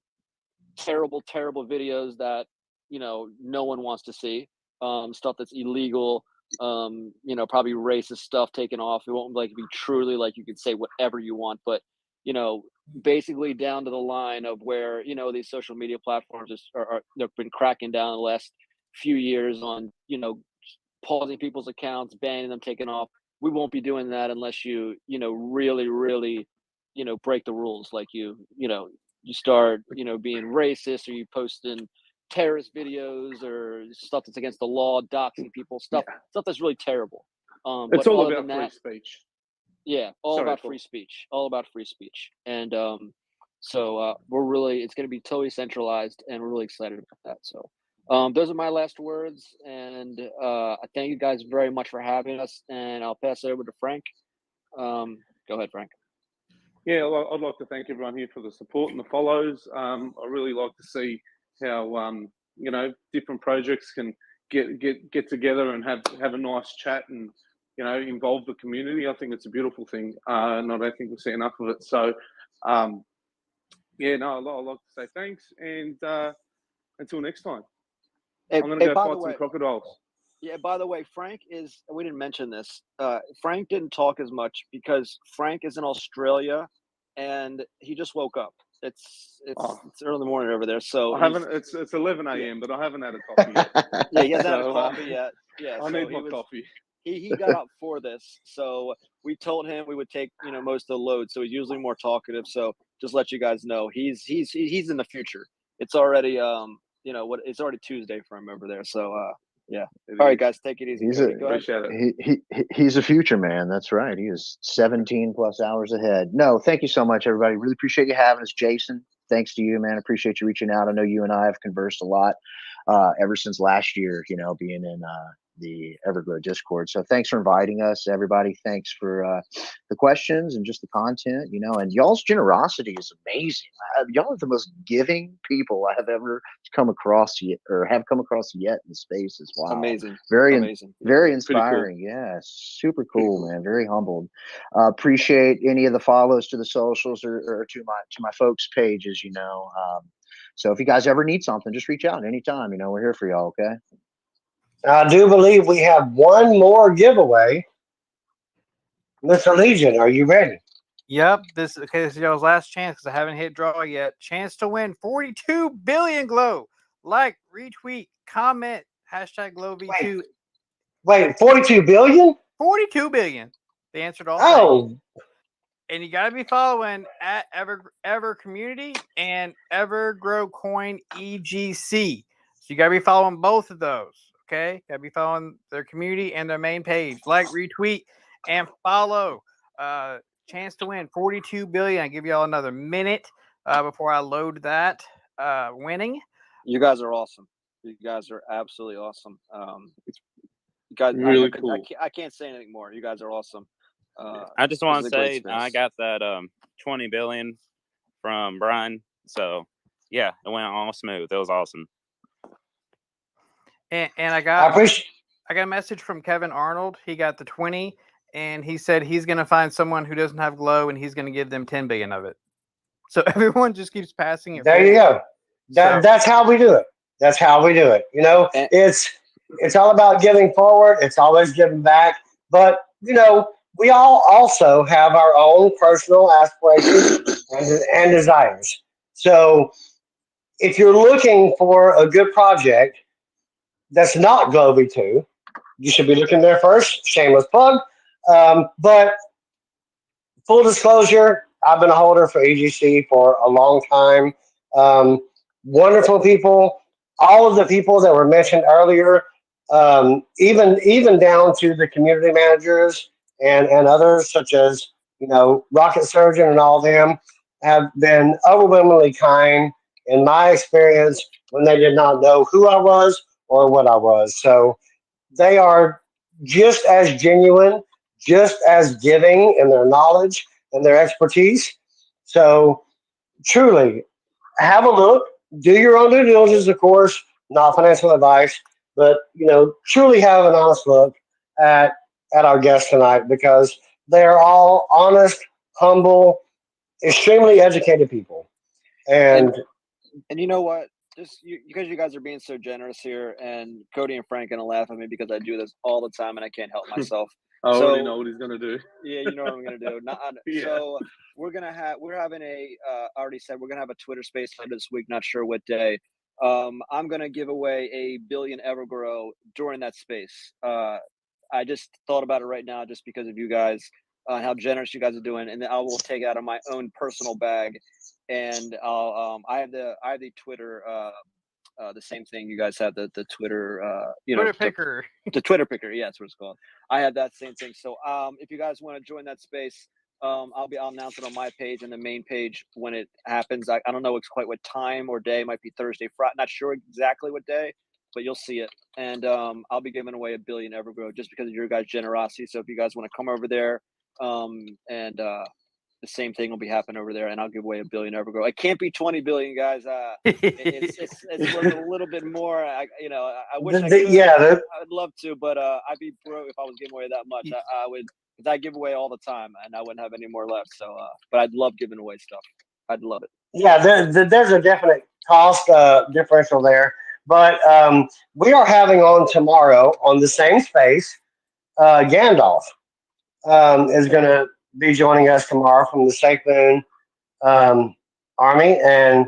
terrible videos that no one wants to see, stuff that's illegal, probably racist stuff taken off. It won't be truly like you can say whatever you want, but basically down to the line of where these social media platforms they've been cracking down the last few years on pausing people's accounts, banning them, taking off. We won't be doing that unless you really break the rules. Like you start being racist, or you posting terrorist videos or stuff that's against the law, doxing people, stuff that's really terrible. It's but all other about than free that, speech. yeah, all about free speech, and so it's going to be totally centralized, and we're really excited about that. So those are my last words, and I thank you guys very much for having us, and I'll pass it over to Frank. Go ahead, Frank. Yeah, I'd like to thank everyone here for the support and the follows. I really like to see how different projects can get together and have a nice chat and involve the community. I think it's a beautiful thing, and I don't think we see enough of it. So, I'd like to say thanks, and until next time. I'm going to go fight some crocodiles. Yeah, by the way, we didn't mention this. Frank didn't talk as much because Frank is in Australia, and he just woke up. It's early in the morning over there, so it's 11 a.m., but I haven't had a coffee yet. Yeah, he hasn't had a coffee yet. Yeah, I need my coffee. He got up for this, so we told him we would take most of the load. So he's usually more talkative. So just let you guys know, he's in the future. It's already it's already Tuesday for him over there. So yeah. All right, guys, take it easy. He's a future man. That's right. He is 17 plus hours ahead. No, thank you so much, everybody. Really appreciate you having us, Jason. Thanks to you, man. Appreciate you reaching out. I know you and I have conversed a lot ever since last year, being in the Evergrow Discord. So thanks for inviting us, everybody. Thanks for the questions and just the content, and y'all's generosity is amazing. Y'all are the most giving people I have ever come across yet in the space as well. Amazing. Very Cool. inspiring. Yeah. Super cool, man. Very humbled. Appreciate any of the follows to the socials or to my folks' pages, so if you guys ever need something, just reach out anytime. We're here for y'all. Okay. I do believe we have one more giveaway. Mr. Legion, are you ready? Yep. This is y'all's last chance because I haven't hit draw yet. Chance to win 42 billion glow. Like, retweet, comment, #GlowV2. Wait, 42 billion? 42 billion. They answered all three. Oh, And you got to be following at Ever Community and Evergrow Coin EGC. So you got to be following both of those. Okay, got to be following their community and their main page. Like, retweet, and follow. Chance to win 42 billion. I give y'all another minute before I load that winning. You guys are awesome. You guys are absolutely awesome. You guys, Really cool. I can't say anything more. You guys are awesome. I just want to this is a great say space. I got that 20 billion from Brian. So yeah, it went all smooth. It was awesome. And I I got appreciate. a message from Kevin Arnold. He got the 20, and he said he's going to find someone who doesn't have glow, and he's going to give them 10 billion of it. So everyone just keeps passing it. There you forward. go. That's how we do it. That's how we do it. You know, And- it's all about giving forward. It's always giving back. But you know, we all also have our own personal aspirations and desires. So if you're looking for a good project that's not Globy 2, you should be looking there first. Shameless plug. But full disclosure, I've been a holder for EGC for a long time. Wonderful people. All of the people that were mentioned earlier, even down to the community managers and others, such as Rocket Surgeon and all them, have been overwhelmingly kind in my experience when they did not know who I was or what I was. So they are just as genuine, just as giving in their knowledge and their expertise. So truly, have a look. Do your own due diligence, of course, not financial advice, but truly have an honest look at our guests tonight because they are all honest, humble, extremely educated people. And And you know what? Just because you guys are being so generous here, and Cody and Frank gonna laugh at me because I do this all the time and I can't help myself. I already know what he's gonna do. Yeah, you know what I'm gonna do. Yeah. So we're having I already said we're gonna have a Twitter space later this week. Not sure what day. I'm gonna give away a billion Evergrow during that space. I just thought about it right now, just because of you guys, how generous you guys are doing, and then I will take it out of my own personal bag, and I'll I have the Twitter. The same thing you guys have, the Twitter, Twitter picker. The Twitter picker. Yeah, that's what it's called. I have that same thing. So if you guys want to join that space, I'll announce it on my page and the main page when it happens. I don't know quite what time or day. It might be Thursday, Friday. Not sure exactly what day, but you'll see it. And I'll be giving away a billion Evergrow just because of your guys' generosity. So if you guys want to come over there, and the same thing will be happening over there, and I'll give away a billion Evergrow. It can't be 20 billion, guys. It's worth a little bit more. I wish I could. yeah, I'd love to, but I'd be broke if I was giving away that much. I would, because I give away all the time, and I wouldn't have any more left. So, but I'd love giving away stuff. I'd love it. yeah, there's a definite cost differential there. But we are having on tomorrow on the same space, Gandalf is going to be joining us tomorrow from the Safe Moon Army, and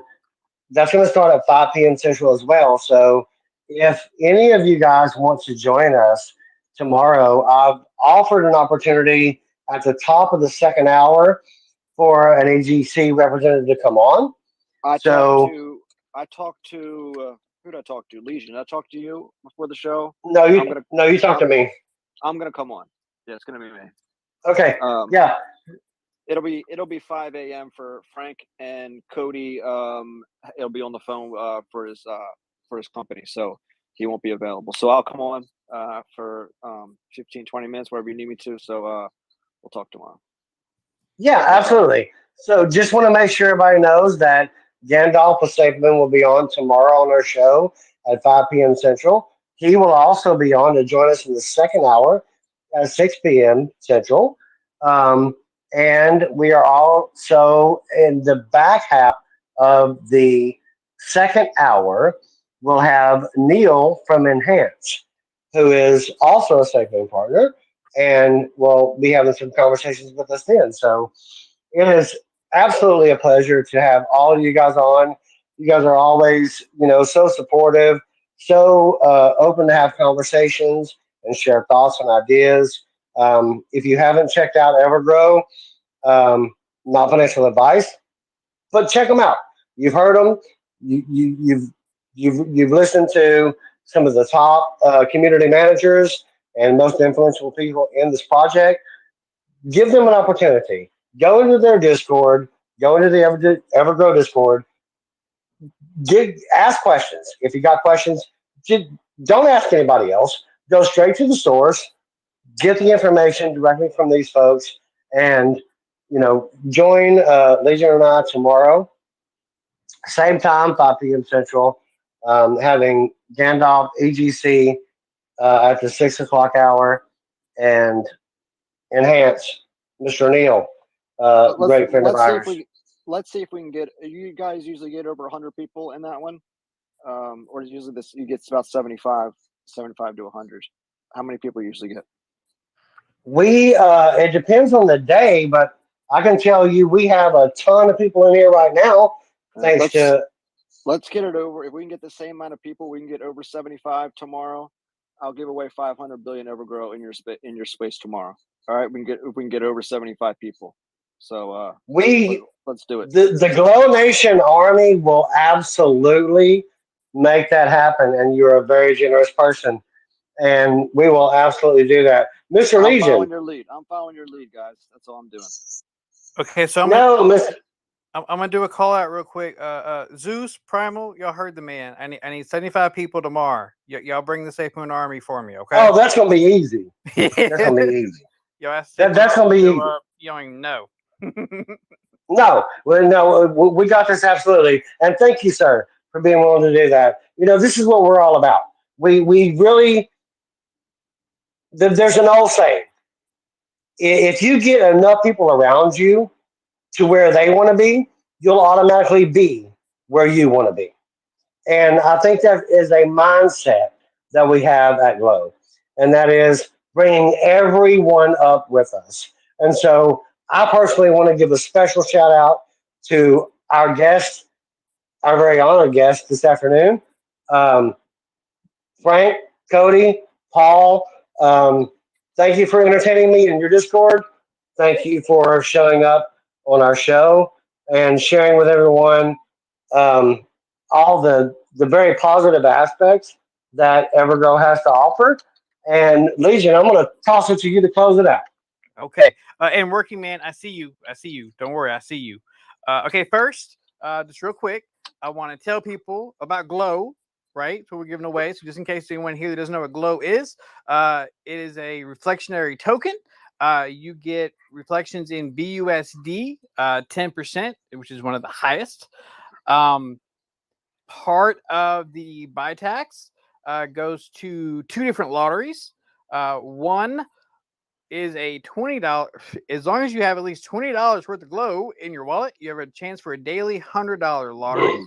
that's going to start at 5 p.m. Central as well. So if any of you guys want to join us tomorrow, I've offered an opportunity at the top of the second hour for an AGC representative to come on. I talked to who did I talk to? Legion. Did I talk to you before the show? No, you talked to me. I'm gonna come on. Yeah, it's gonna be me. Okay. Yeah. It'll be 5 a.m. for Frank and Cody. It'll be on the phone for his company, so he won't be available. So I'll come on for 15, 20 minutes, wherever you need me to. So we'll talk tomorrow. Yeah, absolutely. So just want to make sure everybody knows that Gandalf with Saferman will be on tomorrow on our show at 5 p.m. Central. He will also be on to join us in the second hour at 6 p.m. Central. And we are also in the back half of the second hour. We'll have Neil from Enhance, who is also a Saferman partner, and we'll be having some conversations with us then. So it is absolutely a pleasure to have all of you guys on. You guys are always, so supportive, so open to have conversations and share thoughts and ideas. If you haven't checked out Evergrow, um, not financial advice, but check them out. You've heard them. You've listened to some of the top community managers and most influential people in this project. Give them an opportunity. Go into their Discord. Go into the Evergrow Discord. Ask questions. If you got questions, don't ask anybody else. Go straight to the source. Get the information directly from these folks, and join Legion and I tomorrow, same time, 5 p.m. Central, having Gandalf EGC at the 6 o'clock hour, and Enhance, Mr. Neil, great friend of let's see if ours. we can get. You guys usually get over 100 people in that one, or usually you get about 75 to 100. How many people usually get? It depends on the day, but I can tell you we have a ton of people in here right now. Thanks to Let's get it over. If we can get the same amount of people, we can get over 75 tomorrow. I'll give away 500 billion Evergrow in your space tomorrow. All right, we can get over 75 people. So let's do it. The Glow Nation Army will absolutely make that happen, and you're a very generous person, and we will absolutely do that, Mr. Legion. I'm following your lead, guys. That's all I'm doing. Okay, so I'm gonna do a call out real quick. Zeus Primal, y'all heard the man. I need 75 people tomorrow. y'all bring the Safe Moon Army for me, okay? Oh, that's gonna be easy. That's gonna be easy. Y'all ask that's gonna be easy. Y'all ain't know. No, we got this absolutely, and thank you, sir, for being willing to do that. This is what we're all about. We really. There's an old saying: if you get enough people around you to where they want to be, you'll automatically be where you want to be. And I think that is a mindset that we have at Glow, and that is bringing everyone up with us. And so I personally want to give a special shout out to our guest, our very honored guest this afternoon, um, Frank, Cody, Paul. Thank you for entertaining me in your Discord. Thank you for showing up on our show and sharing with everyone um, all the very positive aspects that Evergrow has to offer. And Legion, I'm going to toss it to you to close it out. Okay. And Working Man, I see you. Don't worry, I see you. Okay, first, just real quick, I want to tell people about Glow, right? So we're giving away. So just in case anyone here that doesn't know what Glow is, it is a reflectionary token. You get reflections in BUSD, 10%, which is one of the highest. Part of the buy tax goes to two different lotteries. One is a $20. As long as you have at least $20 worth of Glow in your wallet, you have a chance for a daily $100 lottery.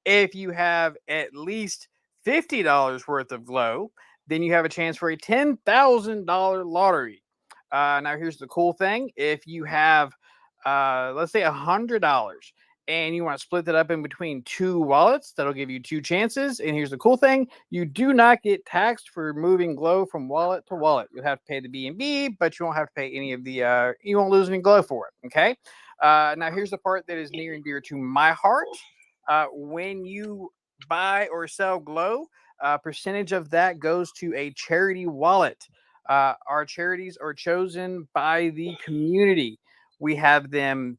If you have at least $50 worth of Glow, then you have a chance for a $10,000 lottery. Now, here's the cool thing: if you have, let's say, $100, and you want to split that up in between two wallets, that'll give you two chances. And here's the cool thing: you do not get taxed for moving Glow from wallet to wallet. You'll have to pay the BNB, but you won't have to pay any of the. You won't lose any Glow for it. Okay. Now, here's the part that is near and dear to my heart. When you buy or sell Glow, a percentage of that goes to a charity wallet. Our charities are chosen by the community. We have them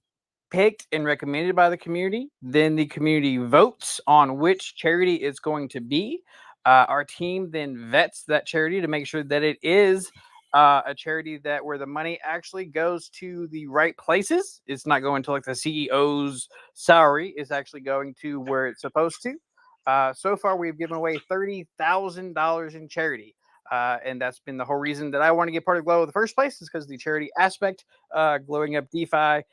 picked and recommended by the community. Then the community votes on which charity it's going to be. Our team then vets that charity to make sure that it is a charity that where the money actually goes to the right places. It's not going to like the CEO's salary. It's actually going to where it's supposed to. So far, we've given away $30,000 in charity. And that's been the whole reason that I want to get part of Glow in the first place, is because the charity aspect, glowing up DeFi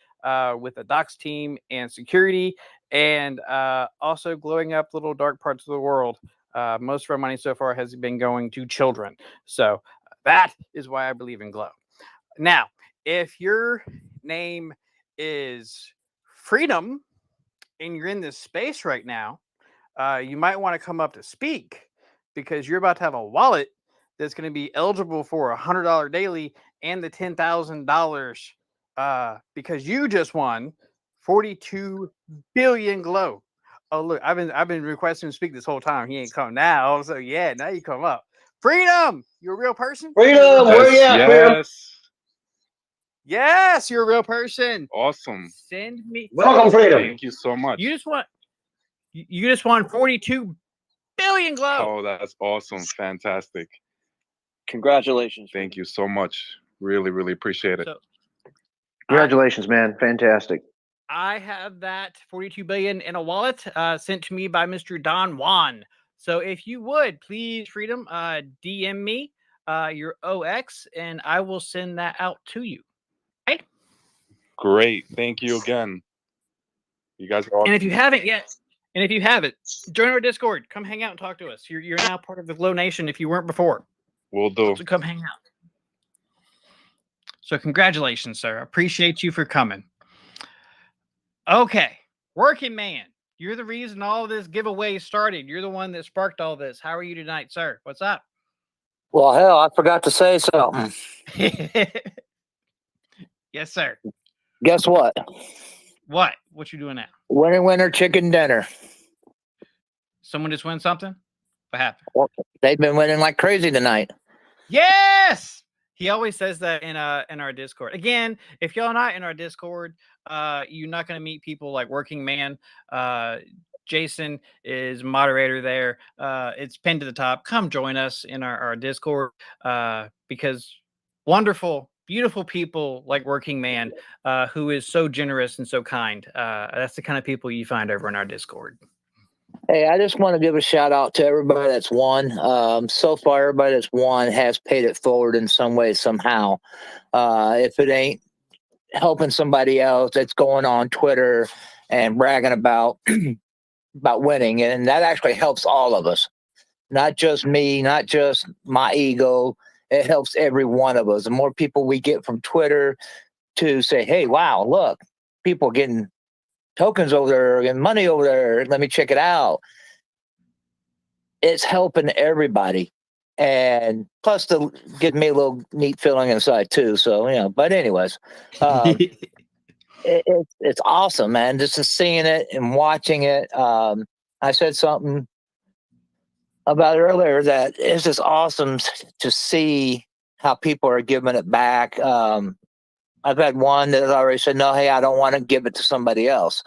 with the docs team and security, and also glowing up little dark parts of the world. Most of our money so far has been going to children. So that is why I believe in Glow. Now, if your name is Freedom and you're in this space right now, you might want to come up to speak, because you're about to have a wallet that's going to be eligible for $100 daily and the $10,000 because you just won 42 billion glow. Oh look, I've been requesting to speak this whole time. He ain't come now, so yeah, now you come up. Freedom, you a real person? Freedom, where you at, Freedom? Yes, you're a real person. Awesome. Send me. Welcome, Freedom. Thank you so much. You just won 42 billion glow. Oh, that's awesome. Fantastic. Congratulations. Thank you so much. Really, really appreciate it. So, Congratulations, man. Fantastic. I have that 42 billion in a wallet sent to me by Mr. Don Juan. So if you would please, Freedom, DM me your OX and I will send that out to you. Right? Great. Thank you again. You guys are awesome. And if you haven't yet, and if you haven't, join our Discord. Come hang out and talk to us. You're now part of the Glow Nation if you weren't before. Will do. So come hang out. So congratulations, sir. Appreciate you for coming. Okay. Working man. You're the reason all this giveaway started. You're the one that sparked all this. How are you tonight, sir? What's up? Well, hell, I forgot to say something. Yes, sir. Guess what? What? What you doing now? Winner, chicken dinner. Someone just win something? What happened? Well, they've been winning like crazy tonight. Yes! He always says that in our Discord. Again, if y'all not in our Discord, you're not going to meet people like Working Man. Jason is moderator there. It's pinned to the top. Come join us in our Discord because wonderful, beautiful people like Working Man who is so generous and so kind. That's the kind of people you find over in our Discord. Hey, I just want to give a shout out to everybody that's won. So far, everybody that's won has paid it forward in some way, somehow. If it ain't helping somebody else that's going on Twitter and bragging about about winning, and that actually helps all of us, not just me, not just my ego. It helps every one of us. The more people we get from Twitter to say, hey, wow, look, people getting tokens over there, getting money over there, let me check it out. It's helping everybody. And plus to give me a little neat feeling inside too. So, you know, but anyways, it's awesome, man. Just seeing it and watching it. I said something about earlier that it's just awesome to see how people are giving it back. I've had one that already said, no, hey, I don't want to give it to somebody else.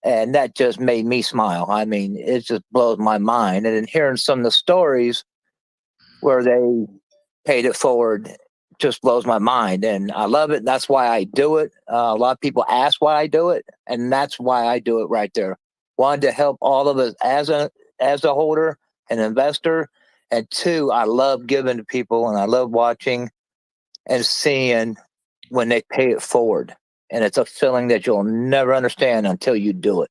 And that just made me smile. I mean, it just blows my mind. And then hearing some of the stories where they paid it forward just blows my mind. And I love it. That's why I do it. A lot of people ask why I do it. And that's why I do it right there. One, to help all of us as a holder, an investor. And two, I love giving to people and I love watching and seeing when they pay it forward. And it's a feeling that you'll never understand until you do it.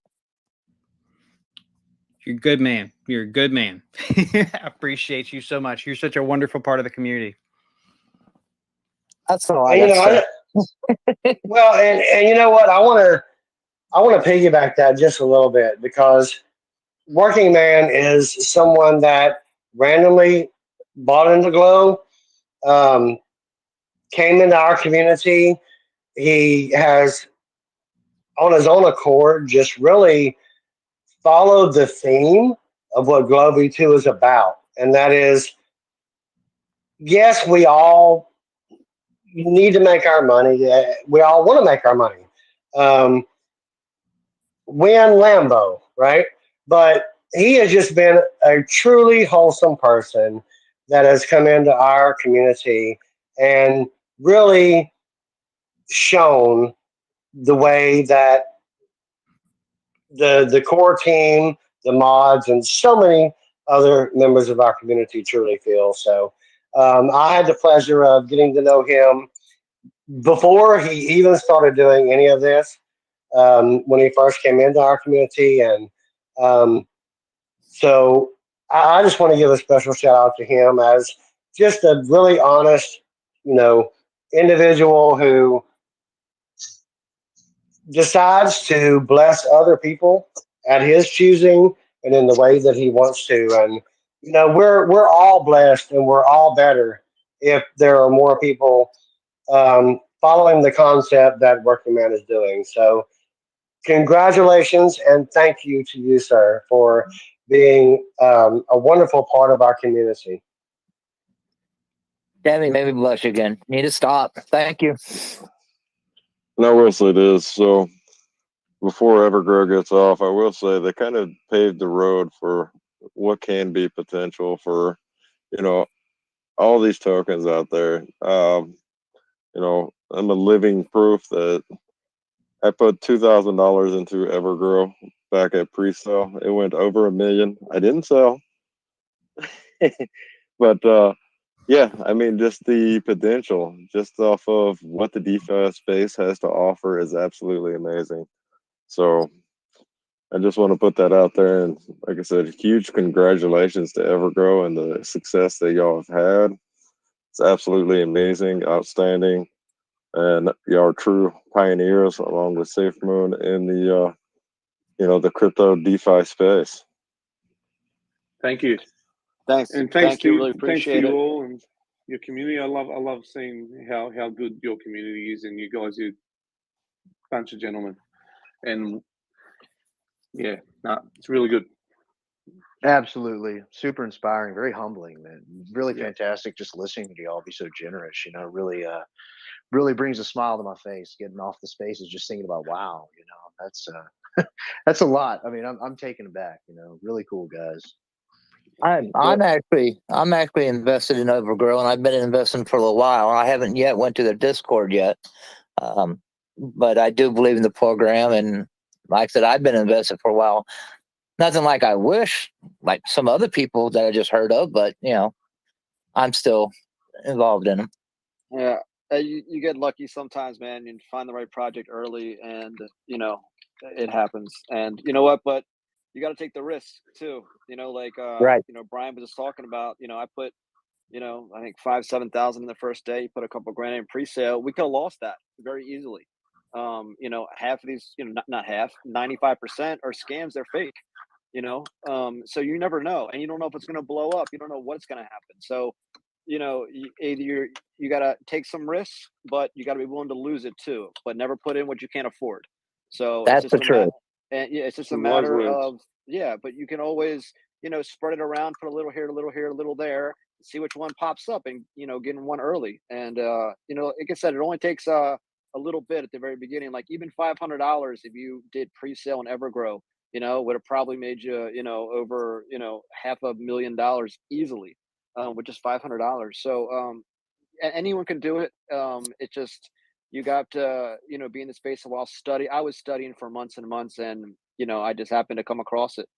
You're a good man. You're a good man. I appreciate you so much. You're such a wonderful part of the community. That's all I got. Well, and you know what? I want to piggyback that just a little bit because Working Man is someone that randomly bought into Glow, came into our community. He has, on his own accord, just really followed the theme of what Glow V2 is about. And that is, yes, we all need to make our money. We all want to make our money. Win Lambo, right? But he has just been a truly wholesome person that has come into our community and really shown the way that the core team, the mods, and so many other members of our community truly feel. So I had the pleasure of getting to know him before he even started doing any of this, when he first came into our community. And so I just want to give a special shout out to him as just a really honest, individual who decides to bless other people at his choosing and in the way that he wants to. And we're all blessed and we're all better if there are more people following the concept that Working Man is doing. So congratulations and thank you to you, sir, for being a wonderful part of our community. Damn, it made me blush again. Need to stop. Thank you. And I will say this. So before Evergrow gets off, I will say they kind of paved the road for what can be potential for, all these tokens out there. I'm a living proof that I put $2,000 into Evergrow back at pre-sale. It went over $1 million. I didn't sell, but yeah, I mean, just the potential, just off of what the DeFi space has to offer, is absolutely amazing. So I just want to put that out there, and like I said, huge congratulations to Evergrow and the success that y'all have had. It's absolutely amazing, outstanding, and y'all are true pioneers along with SafeMoon in the crypto DeFi space. Thank you. Thanks. And thanks Thank you. to Really thanks to appreciate you it. all and your community. I love seeing how good your community is, and you guys are a bunch of gentlemen. And yeah, it's really good. Absolutely. Super inspiring, very humbling, man. Really fantastic just listening to y'all be so generous, really brings a smile to my face getting off the spaces, just thinking about, wow, that's that's a lot. I mean, I'm taken aback, really cool guys. I'm actually invested in Overgrow, and I've been investing for a little while. I haven't yet went to their Discord yet, but I do believe in the program, and like I said, I've been invested for a while. Nothing like I wish, like some other people that I just heard of, but I'm still involved in them. Yeah, you get lucky sometimes, man. You find the right project early, and it happens. And you know what? But you got to take the risk too. Right. Brian was just talking about. I put, I think 5,000-7,000 in the first day. Put a couple grand in pre-sale. We could have lost that very easily. Half of these, not half, 95% are scams. They're fake. So you never know, and you don't know if it's going to blow up. You don't know what's going to happen. So either you got to take some risks, but you got to be willing to lose it too. But never put in what you can't afford. So that's the truth. And it's just a matter of but you can always spread it around, put a little here, a little here, a little there, see which one pops up, and getting one early. And like I said, it only takes a little bit at the very beginning. Like even $500 if you did pre-sale in Evergrow, would have probably made you over $500,000 easily. With just $500. So anyone can do it. It just you got to be in the space a while. Study. I was studying for months and months, and I just happened to come across it.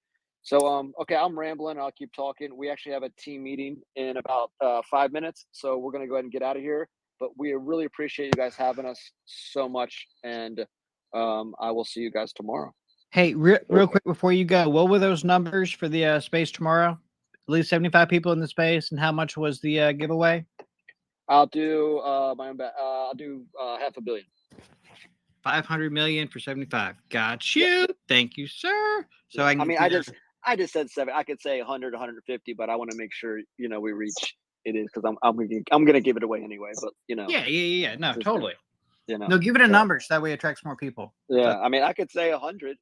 So okay, I'm rambling. I'll keep talking. We actually have a team meeting in about 5 minutes, so we're gonna go ahead and get out of here. But we really appreciate you guys having us so much, and I will see you guys tomorrow. Hey, real quick before you go, what were those numbers for the space tomorrow? At least 75 people in the space, and how much was the giveaway? I'll do my own bet. I'll do $500 million. 500 million for 75. Got you. Yep. Thank you, sir. So I mean, I just said 7. I could say 100, 150, but I want to make sure we reach it is because I'm gonna give it away anyway. But Yeah. No, totally. No, give it a number so that way it attracts more people. Yeah, I mean, I could say 100.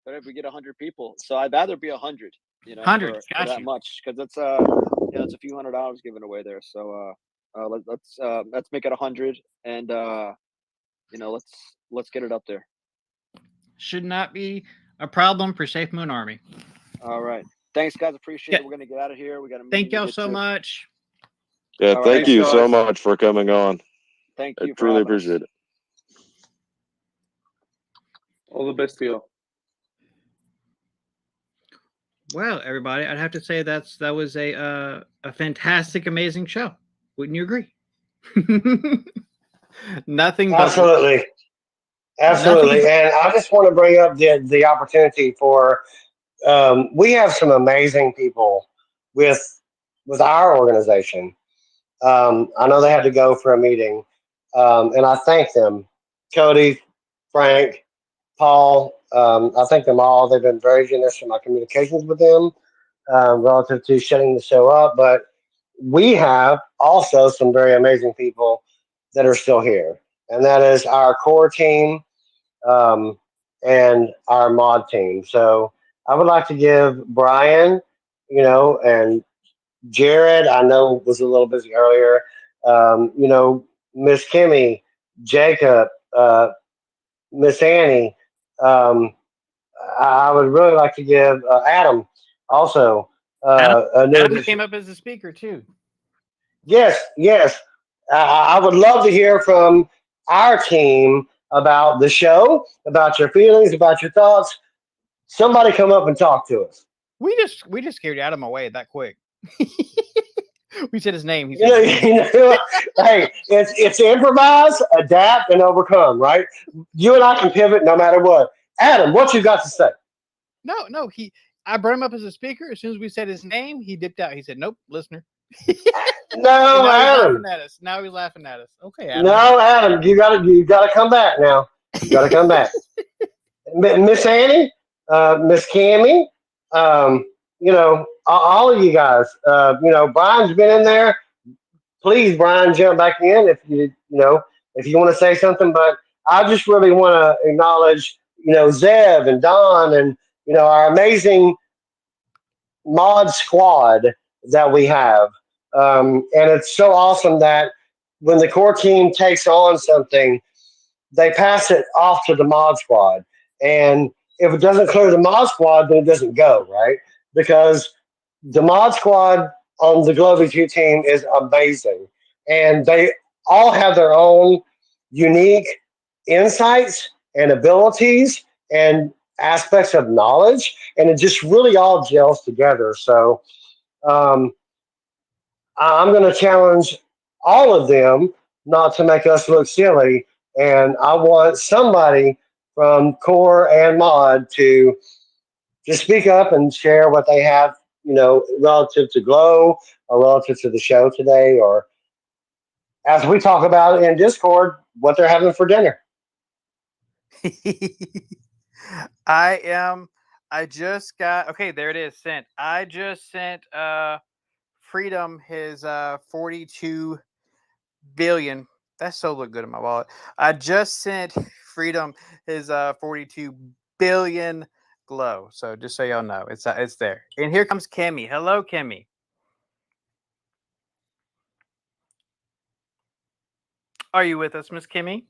But if we get 100 people, so I'd rather be 100. 100, for that much because it's it's a few $100 given away there. So let's make it 100, and let's get it up there. Should not be a problem for SafeMoon Army. All right, thanks guys, appreciate it. We're gonna get out of here. We got a thank y'all so much. Yeah, thank you so much for coming on. Thank you. I truly appreciate it. All the best to you. Well, everybody, I'd have to say that was a fantastic, amazing show. Wouldn't you agree? Nothing but absolutely. Nothing. And I just want to bring up the opportunity for we have some amazing people with our organization. I know they had to go for a meeting, and I thank them. Cody, Frank, Paul, I thank them all. They've been very generous in my communications with them. relative to shutting the show up, but we have also some very amazing people that are still here, and that is our core team um, and our mod team. So I would like to give Brian, and Jared, I know was a little busy earlier. Miss Kimmy, Jacob, Miss Annie. Um, I would really like to give Adam also Adam, a new Adam addition. came up as a speaker too. Yes, yes. I would love to hear from our team about the show, about your feelings, about your thoughts. Somebody come up and talk to us. We just scared Adam away that quick. We said his name. He You know, said nope. hey, it's improvise, adapt, and overcome, right? You and I can pivot no matter what. Adam, what you got to say? No. I brought him up as a speaker. As soon as we said his name, he dipped out. He said, "Nope, listener." And No, now he's laughing Adam. at us. Now he's laughing at us. Okay, Adam. No, Adam. You gotta come back now. You gotta come back. Miss Annie, Miss Cammy, um, all of you guys. Brian's been in there. Please, Brian, jump back in if you want to say something. But I just really want to acknowledge, Zev and Don and our amazing mod squad that we have. And it's so awesome that when the core team takes on something, they pass it off to the mod squad. And if it doesn't clear the mod squad, then it doesn't go, right? Because the mod squad on the Glow 2 team is amazing. And they all have their own unique insights and abilities and aspects of knowledge. And it just really all gels together. So um, I'm going to challenge all of them not to make us look silly. And I want somebody from core and mod to just speak up and share what they have, relative to Glow or relative to the show today, or as we talk about in Discord, what they're having for dinner. I am. I just got. Okay, there it is. Sent. I just sent. Freedom his 42 billion. That so look good in my wallet. I just sent Freedom his 42 billion glow. So just so y'all know, it's there. And here comes Kimmy. Hello, Kimmy. Are you with us, Miss Kimmy?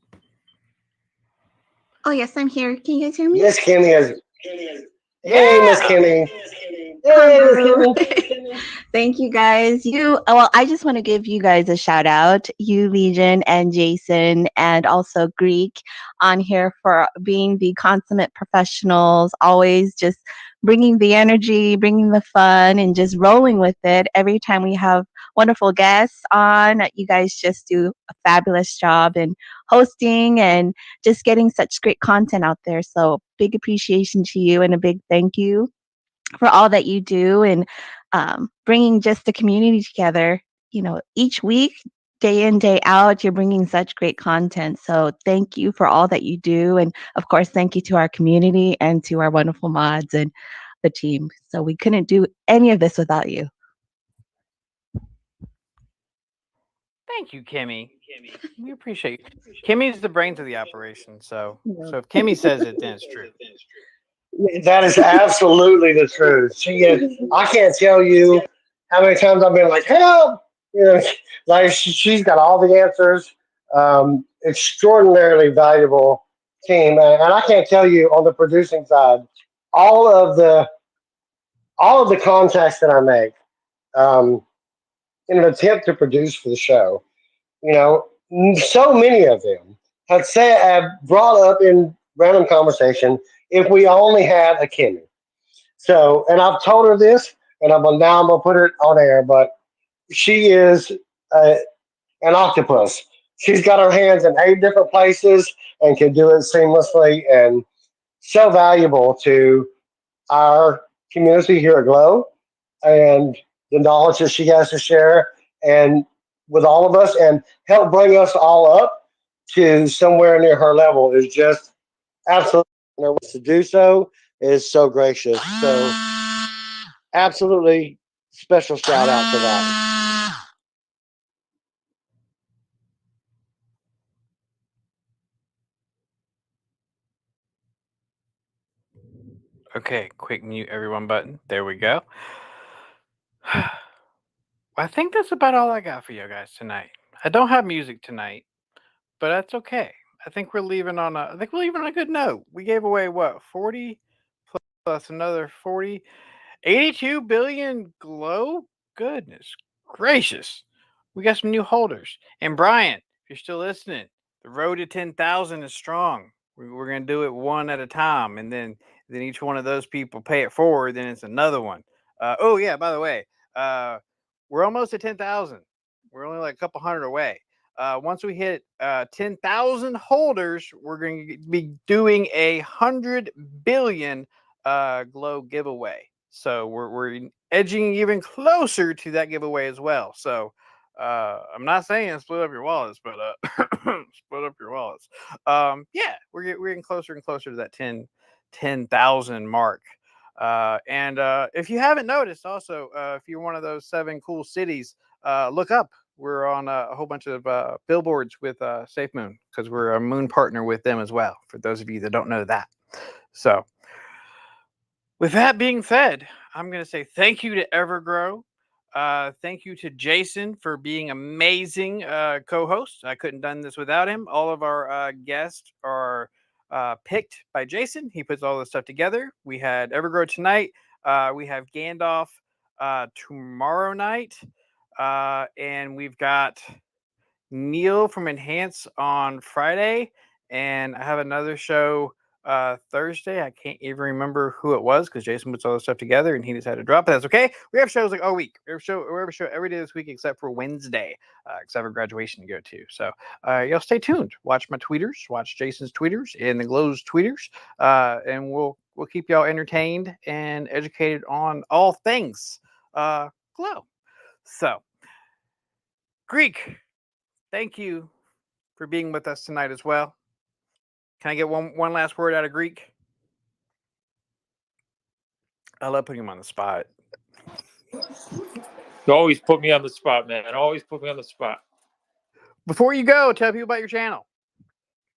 Oh, yes, I'm here. Can you guys hear me? Miss Kimmy is. Hey, Miss Yeah. Kimmy. Hey, Miss Hello. Kimmy. Thank you guys. Well, I just want to give you guys a shout out, you Legion and Jason, and also Greek on here for being the consummate professionals, always just bringing the energy, bringing the fun, and just rolling with it. Every time we have wonderful guests on, you guys just do a fabulous job in hosting and just getting such great content out there. So, big appreciation to you and a big thank you for all that you do and bringing just the community together. Each week, day in, day out, you're bringing such great content. So thank you for all that you do. And of course, thank you to our community and to our wonderful mods and the team. So we couldn't do any of this without you. Thank you, Kimmy. We appreciate you. Kimmy's the brains of the operation. So if Kimmy says it, then it's true. That is absolutely the truth. She is. I can't tell you how many times I've been like, help. Like she's got all the answers. Extraordinarily valuable team, and I can't tell you on the producing side, all of the all of the contacts that I make um, in an attempt to produce for the show. You know, so many of them have brought up in random conversation if we only had a Kimmy. So, and I've told her this, and now I'm gonna put it on air. But she is uh, an octopus. She's got her hands in 8 different places and can do it seamlessly, and so valuable to our community here at Glow, and the knowledge that she has to share and with all of us, and help bring us all up to somewhere near her level is just absolutely to do so is so gracious. So absolutely special shout out to that. Okay, quick mute everyone button. There we go. I think that's about all I got for you guys tonight. I don't have music tonight, but that's okay. I think we're leaving on a good note. We gave away what, 40 plus another 40, 82 billion glow? Goodness gracious. We got some new holders. And Brian, if you're still listening, the road to 10,000 is strong. We're going to do it one at a time, and then each one of those people pay it forward, then it's another one. Oh yeah, by the way, we're almost at 10,000. We're only like a couple hundred away. Once we hit 10,000 holders, we're going to be doing 100 billion glow giveaway. So we're edging even closer to that giveaway as well. So I'm not saying split up your wallets, but split up your wallets. Yeah, we're getting closer and closer to that 10,000 mark. And if you haven't noticed, also, if you're one of those 7 cool cities, look up. We're on a whole bunch of billboards with SafeMoon because we're a Moon partner with them as well, for those of you that don't know that. So, with that being said, I'm going to say thank you to Evergrow. Thank you to Jason for being amazing co-host. I couldn't done this without him. All of our guests are picked by Jason. He puts all this stuff together. We had Evergrow tonight. We have Gandalf tomorrow night. And we've got Neil from Enhance on Friday. And I have another show Thursday. I can't even remember who it was because Jason puts all this stuff together and he decided to drop it. That's okay. We have shows like all week. We have a show every day this week except for Wednesday, because I have a graduation to go to. So y'all stay tuned. Watch my tweeters. Watch Jason's tweeters and the Glow's tweeters, and we'll keep y'all entertained and educated on all things Glow. So, Greek, thank you for being with us tonight as well. Can I get one last word out of Greek? I love putting him on the spot. You always put me on the spot, man. Always put me on the spot. Before you go, tell people about your channel.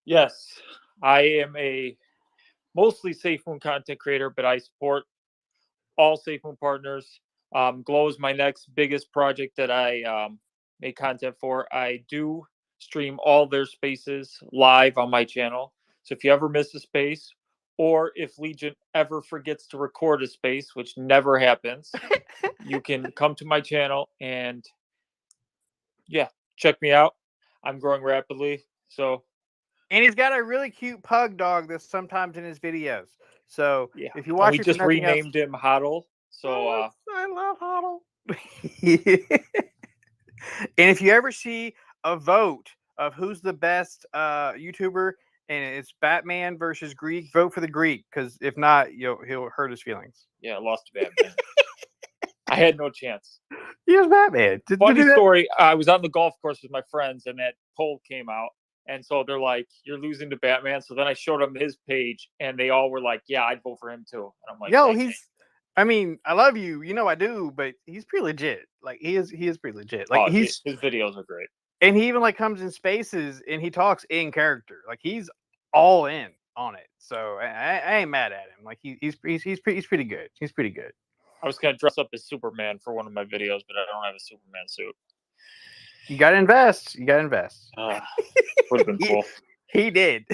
Yes, I am a mostly SafeMoon content creator, but I support all SafeMoon partners. Glow is my next biggest project that I make content for. I do stream all their spaces live on my channel. So if you ever miss a space, or if Legion ever forgets to record a space, which never happens, you can come to my channel and check me out. I'm growing rapidly. So, and he's got a really cute pug dog that's sometimes in his videos. So if you watch, and we just renamed him Huddle. So I love Huddle. And if you ever see a vote of who's the best YouTuber, and it's Batman versus Greek, vote for the Greek, because if not, he'll hurt his feelings. Yeah, I lost to Batman. I had no chance. He was Batman. Funny story. I was on the golf course with my friends, and that poll came out. And so they're like, "You're losing to Batman." So then I showed them his page, and they all were like, "Yeah, I'd vote for him too." And I'm like, "Yo, I mean, I love you. You know I do, but he's pretty legit. Like he is pretty legit. Like his videos are great. And he even like comes in spaces and he talks in character. Like he's all in on it. So I ain't mad at him. Like he's pretty good. He's pretty good. I was gonna dress up as Superman for one of my videos, but I don't have a Superman suit. You gotta invest. You gotta invest. Would have been cool. He did.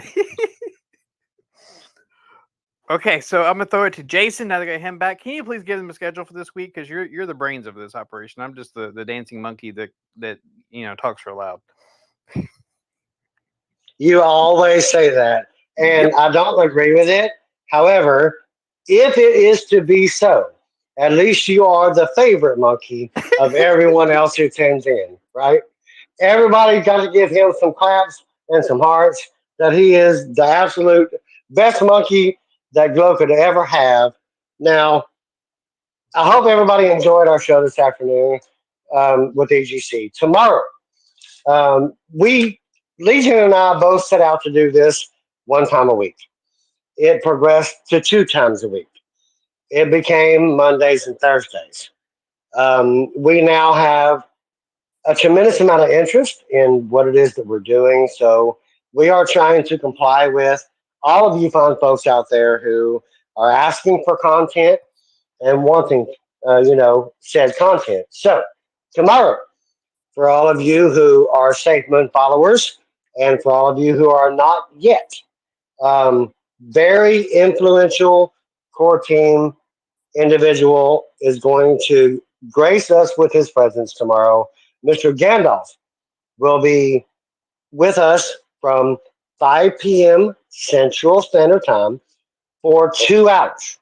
Okay, so I'm gonna throw it to Jason. Now that I got him back, can you please give them a schedule for this week? Because you're the brains of this operation. I'm just the dancing monkey that talks real loud. You always say that, and I don't agree with it. However, if it is to be so, at least you are the favorite monkey of everyone else who tunes in, right? Everybody got to give him some claps and some hearts that he is the absolute best monkey that Glow could ever have. Now, I hope everybody enjoyed our show this afternoon with EGC. Tomorrow, Legion and I both set out to do this one time a week. It progressed to 2 times a week. it became Mondays and Thursdays. We now have a tremendous amount of interest in what it is that we're doing. So we are trying to comply with all of you fine folks out there who are asking for content and wanting, said content. So tomorrow, for all of you who are Safe Moon followers, and for all of you who are not yet, very influential core team individual is going to grace us with his presence tomorrow. Mr. Gandalf will be with us from 5 p.m. Central Standard Time for 2 hours.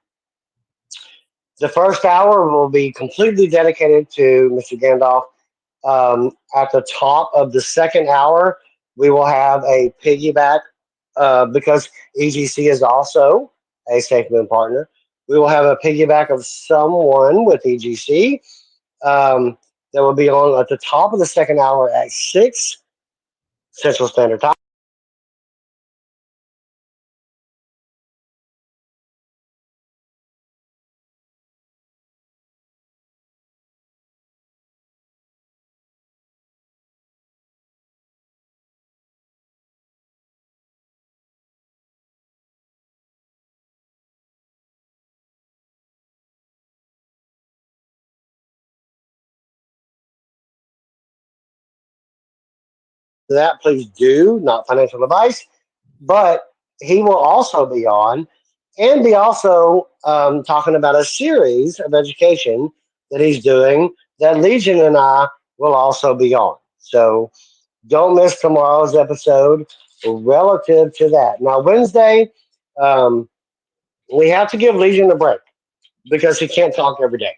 The first hour will be completely dedicated to Mr. Gandalf. At the top of the second hour, we will have a piggyback because EGC is also a SafeMoon partner. We will have a piggyback of someone with EGC that will be on at the top of the second hour at 6 Central Standard Time. That, please do, not financial advice, but he will also be on and be also talking about a series of education that he's doing that Legion and I will also be on. So don't miss tomorrow's episode relative to that. Now, Wednesday, we have to give Legion a break because he can't talk every day,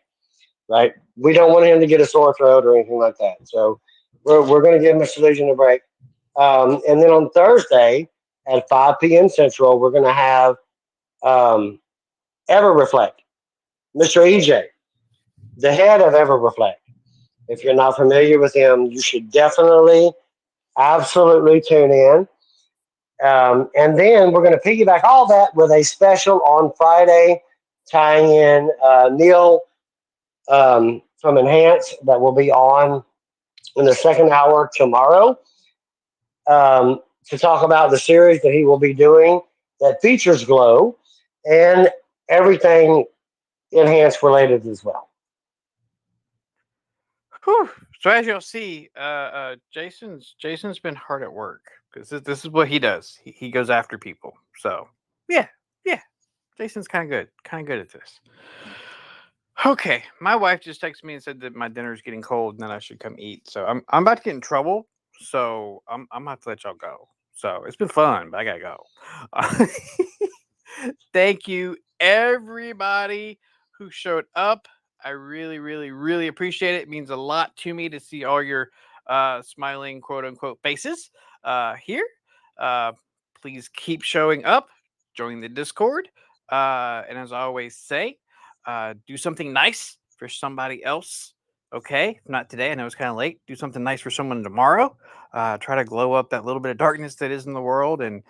right? We don't want him to get a sore throat or anything like that. So we're going to give Mr. Legion a break. And then on Thursday at 5 p.m. Central, we're going to have Ever Reflect, Mr. EJ, the head of Ever Reflect. If you're not familiar with him, you should definitely, absolutely tune in. And then we're going to piggyback all that with a special on Friday, tying in Neil from Enhance that will be on in the second hour tomorrow to talk about the series that he will be doing that features Glow and everything Enhance related as well. Whew. So as you'll see, Jason's been hard at work because this is what he does. He goes after people. So yeah, Jason's kind of good at this. Okay, my wife just texted me and said that my dinner's getting cold and that I should come eat. So I'm about to get in trouble. So I'm gonna have to let y'all go. So it's been fun, but I gotta go. Thank you, everybody who showed up. I really, really, really appreciate it. It means a lot to me to see all your smiling quote unquote faces here. Uh, please keep showing up, join the Discord. And as I always say, do something nice for somebody else. Okay, not today. I know it's kind of late. Do something nice for someone tomorrow. Try to glow up that little bit of darkness that is in the world. And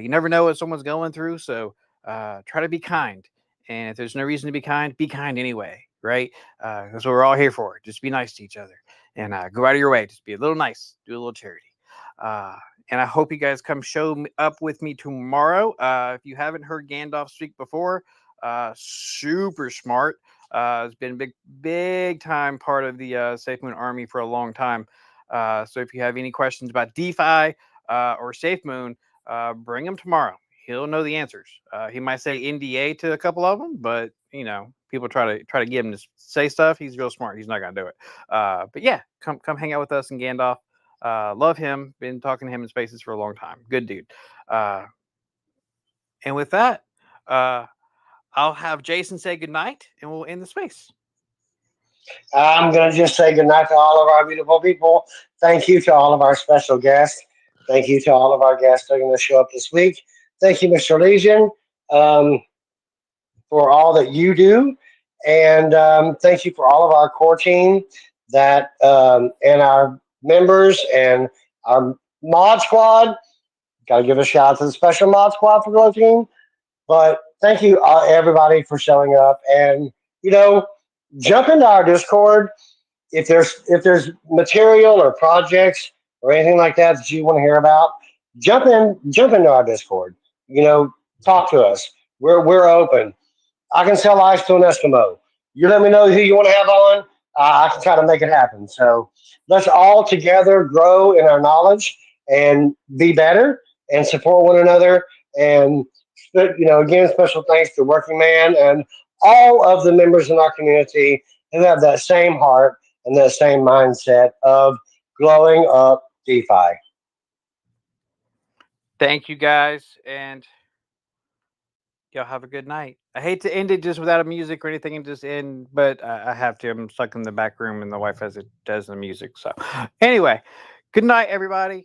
you never know what someone's going through. So try to be kind. And if there's no reason to be kind anyway, right? That's what we're all here for. Just be nice to each other and go out of your way. Just be a little nice. Do a little charity. And I hope you guys come show up with me tomorrow. If you haven't heard Gandalf speak before, super smart. Has been big time part of the SafeMoon army for a long time. So if you have any questions about DeFi or SafeMoon, bring him tomorrow. He'll know the answers. He might say NDA to a couple of them, but people try to get him to say stuff. He's real smart. He's not gonna do it. But yeah, come hang out with us in Gandalf. Love him. Been talking to him in spaces for a long time. Good dude. And with that, I'll have Jason say goodnight and we'll end the space. I'm going to just say goodnight to all of our beautiful people. Thank you to all of our special guests. Thank you to all of our guests that are going to show up this week. Thank you, Mr. Legion, for all that you do. And thank you for all of our core team that and our members and our mod squad. Got to give a shout out to the special mod squad for Glow Team. But thank you everybody for showing up, and jump into our Discord if there's material or projects or anything like that that you want to hear about. Jump into our Discord. Talk to us. We're open. I can sell ice to an Eskimo. You let me know who you want to have on. I can try to make it happen. So let's all together grow in our knowledge and be better and support one another. And again, special thanks to Working Man and all of the members in our community who have that same heart and that same mindset of glowing up DeFi. Thank you guys, and y'all have a good night. I hate to end it just without a music or anything and just end, but I have to. I'm stuck in the back room and the wife does the music. So anyway, good night, everybody.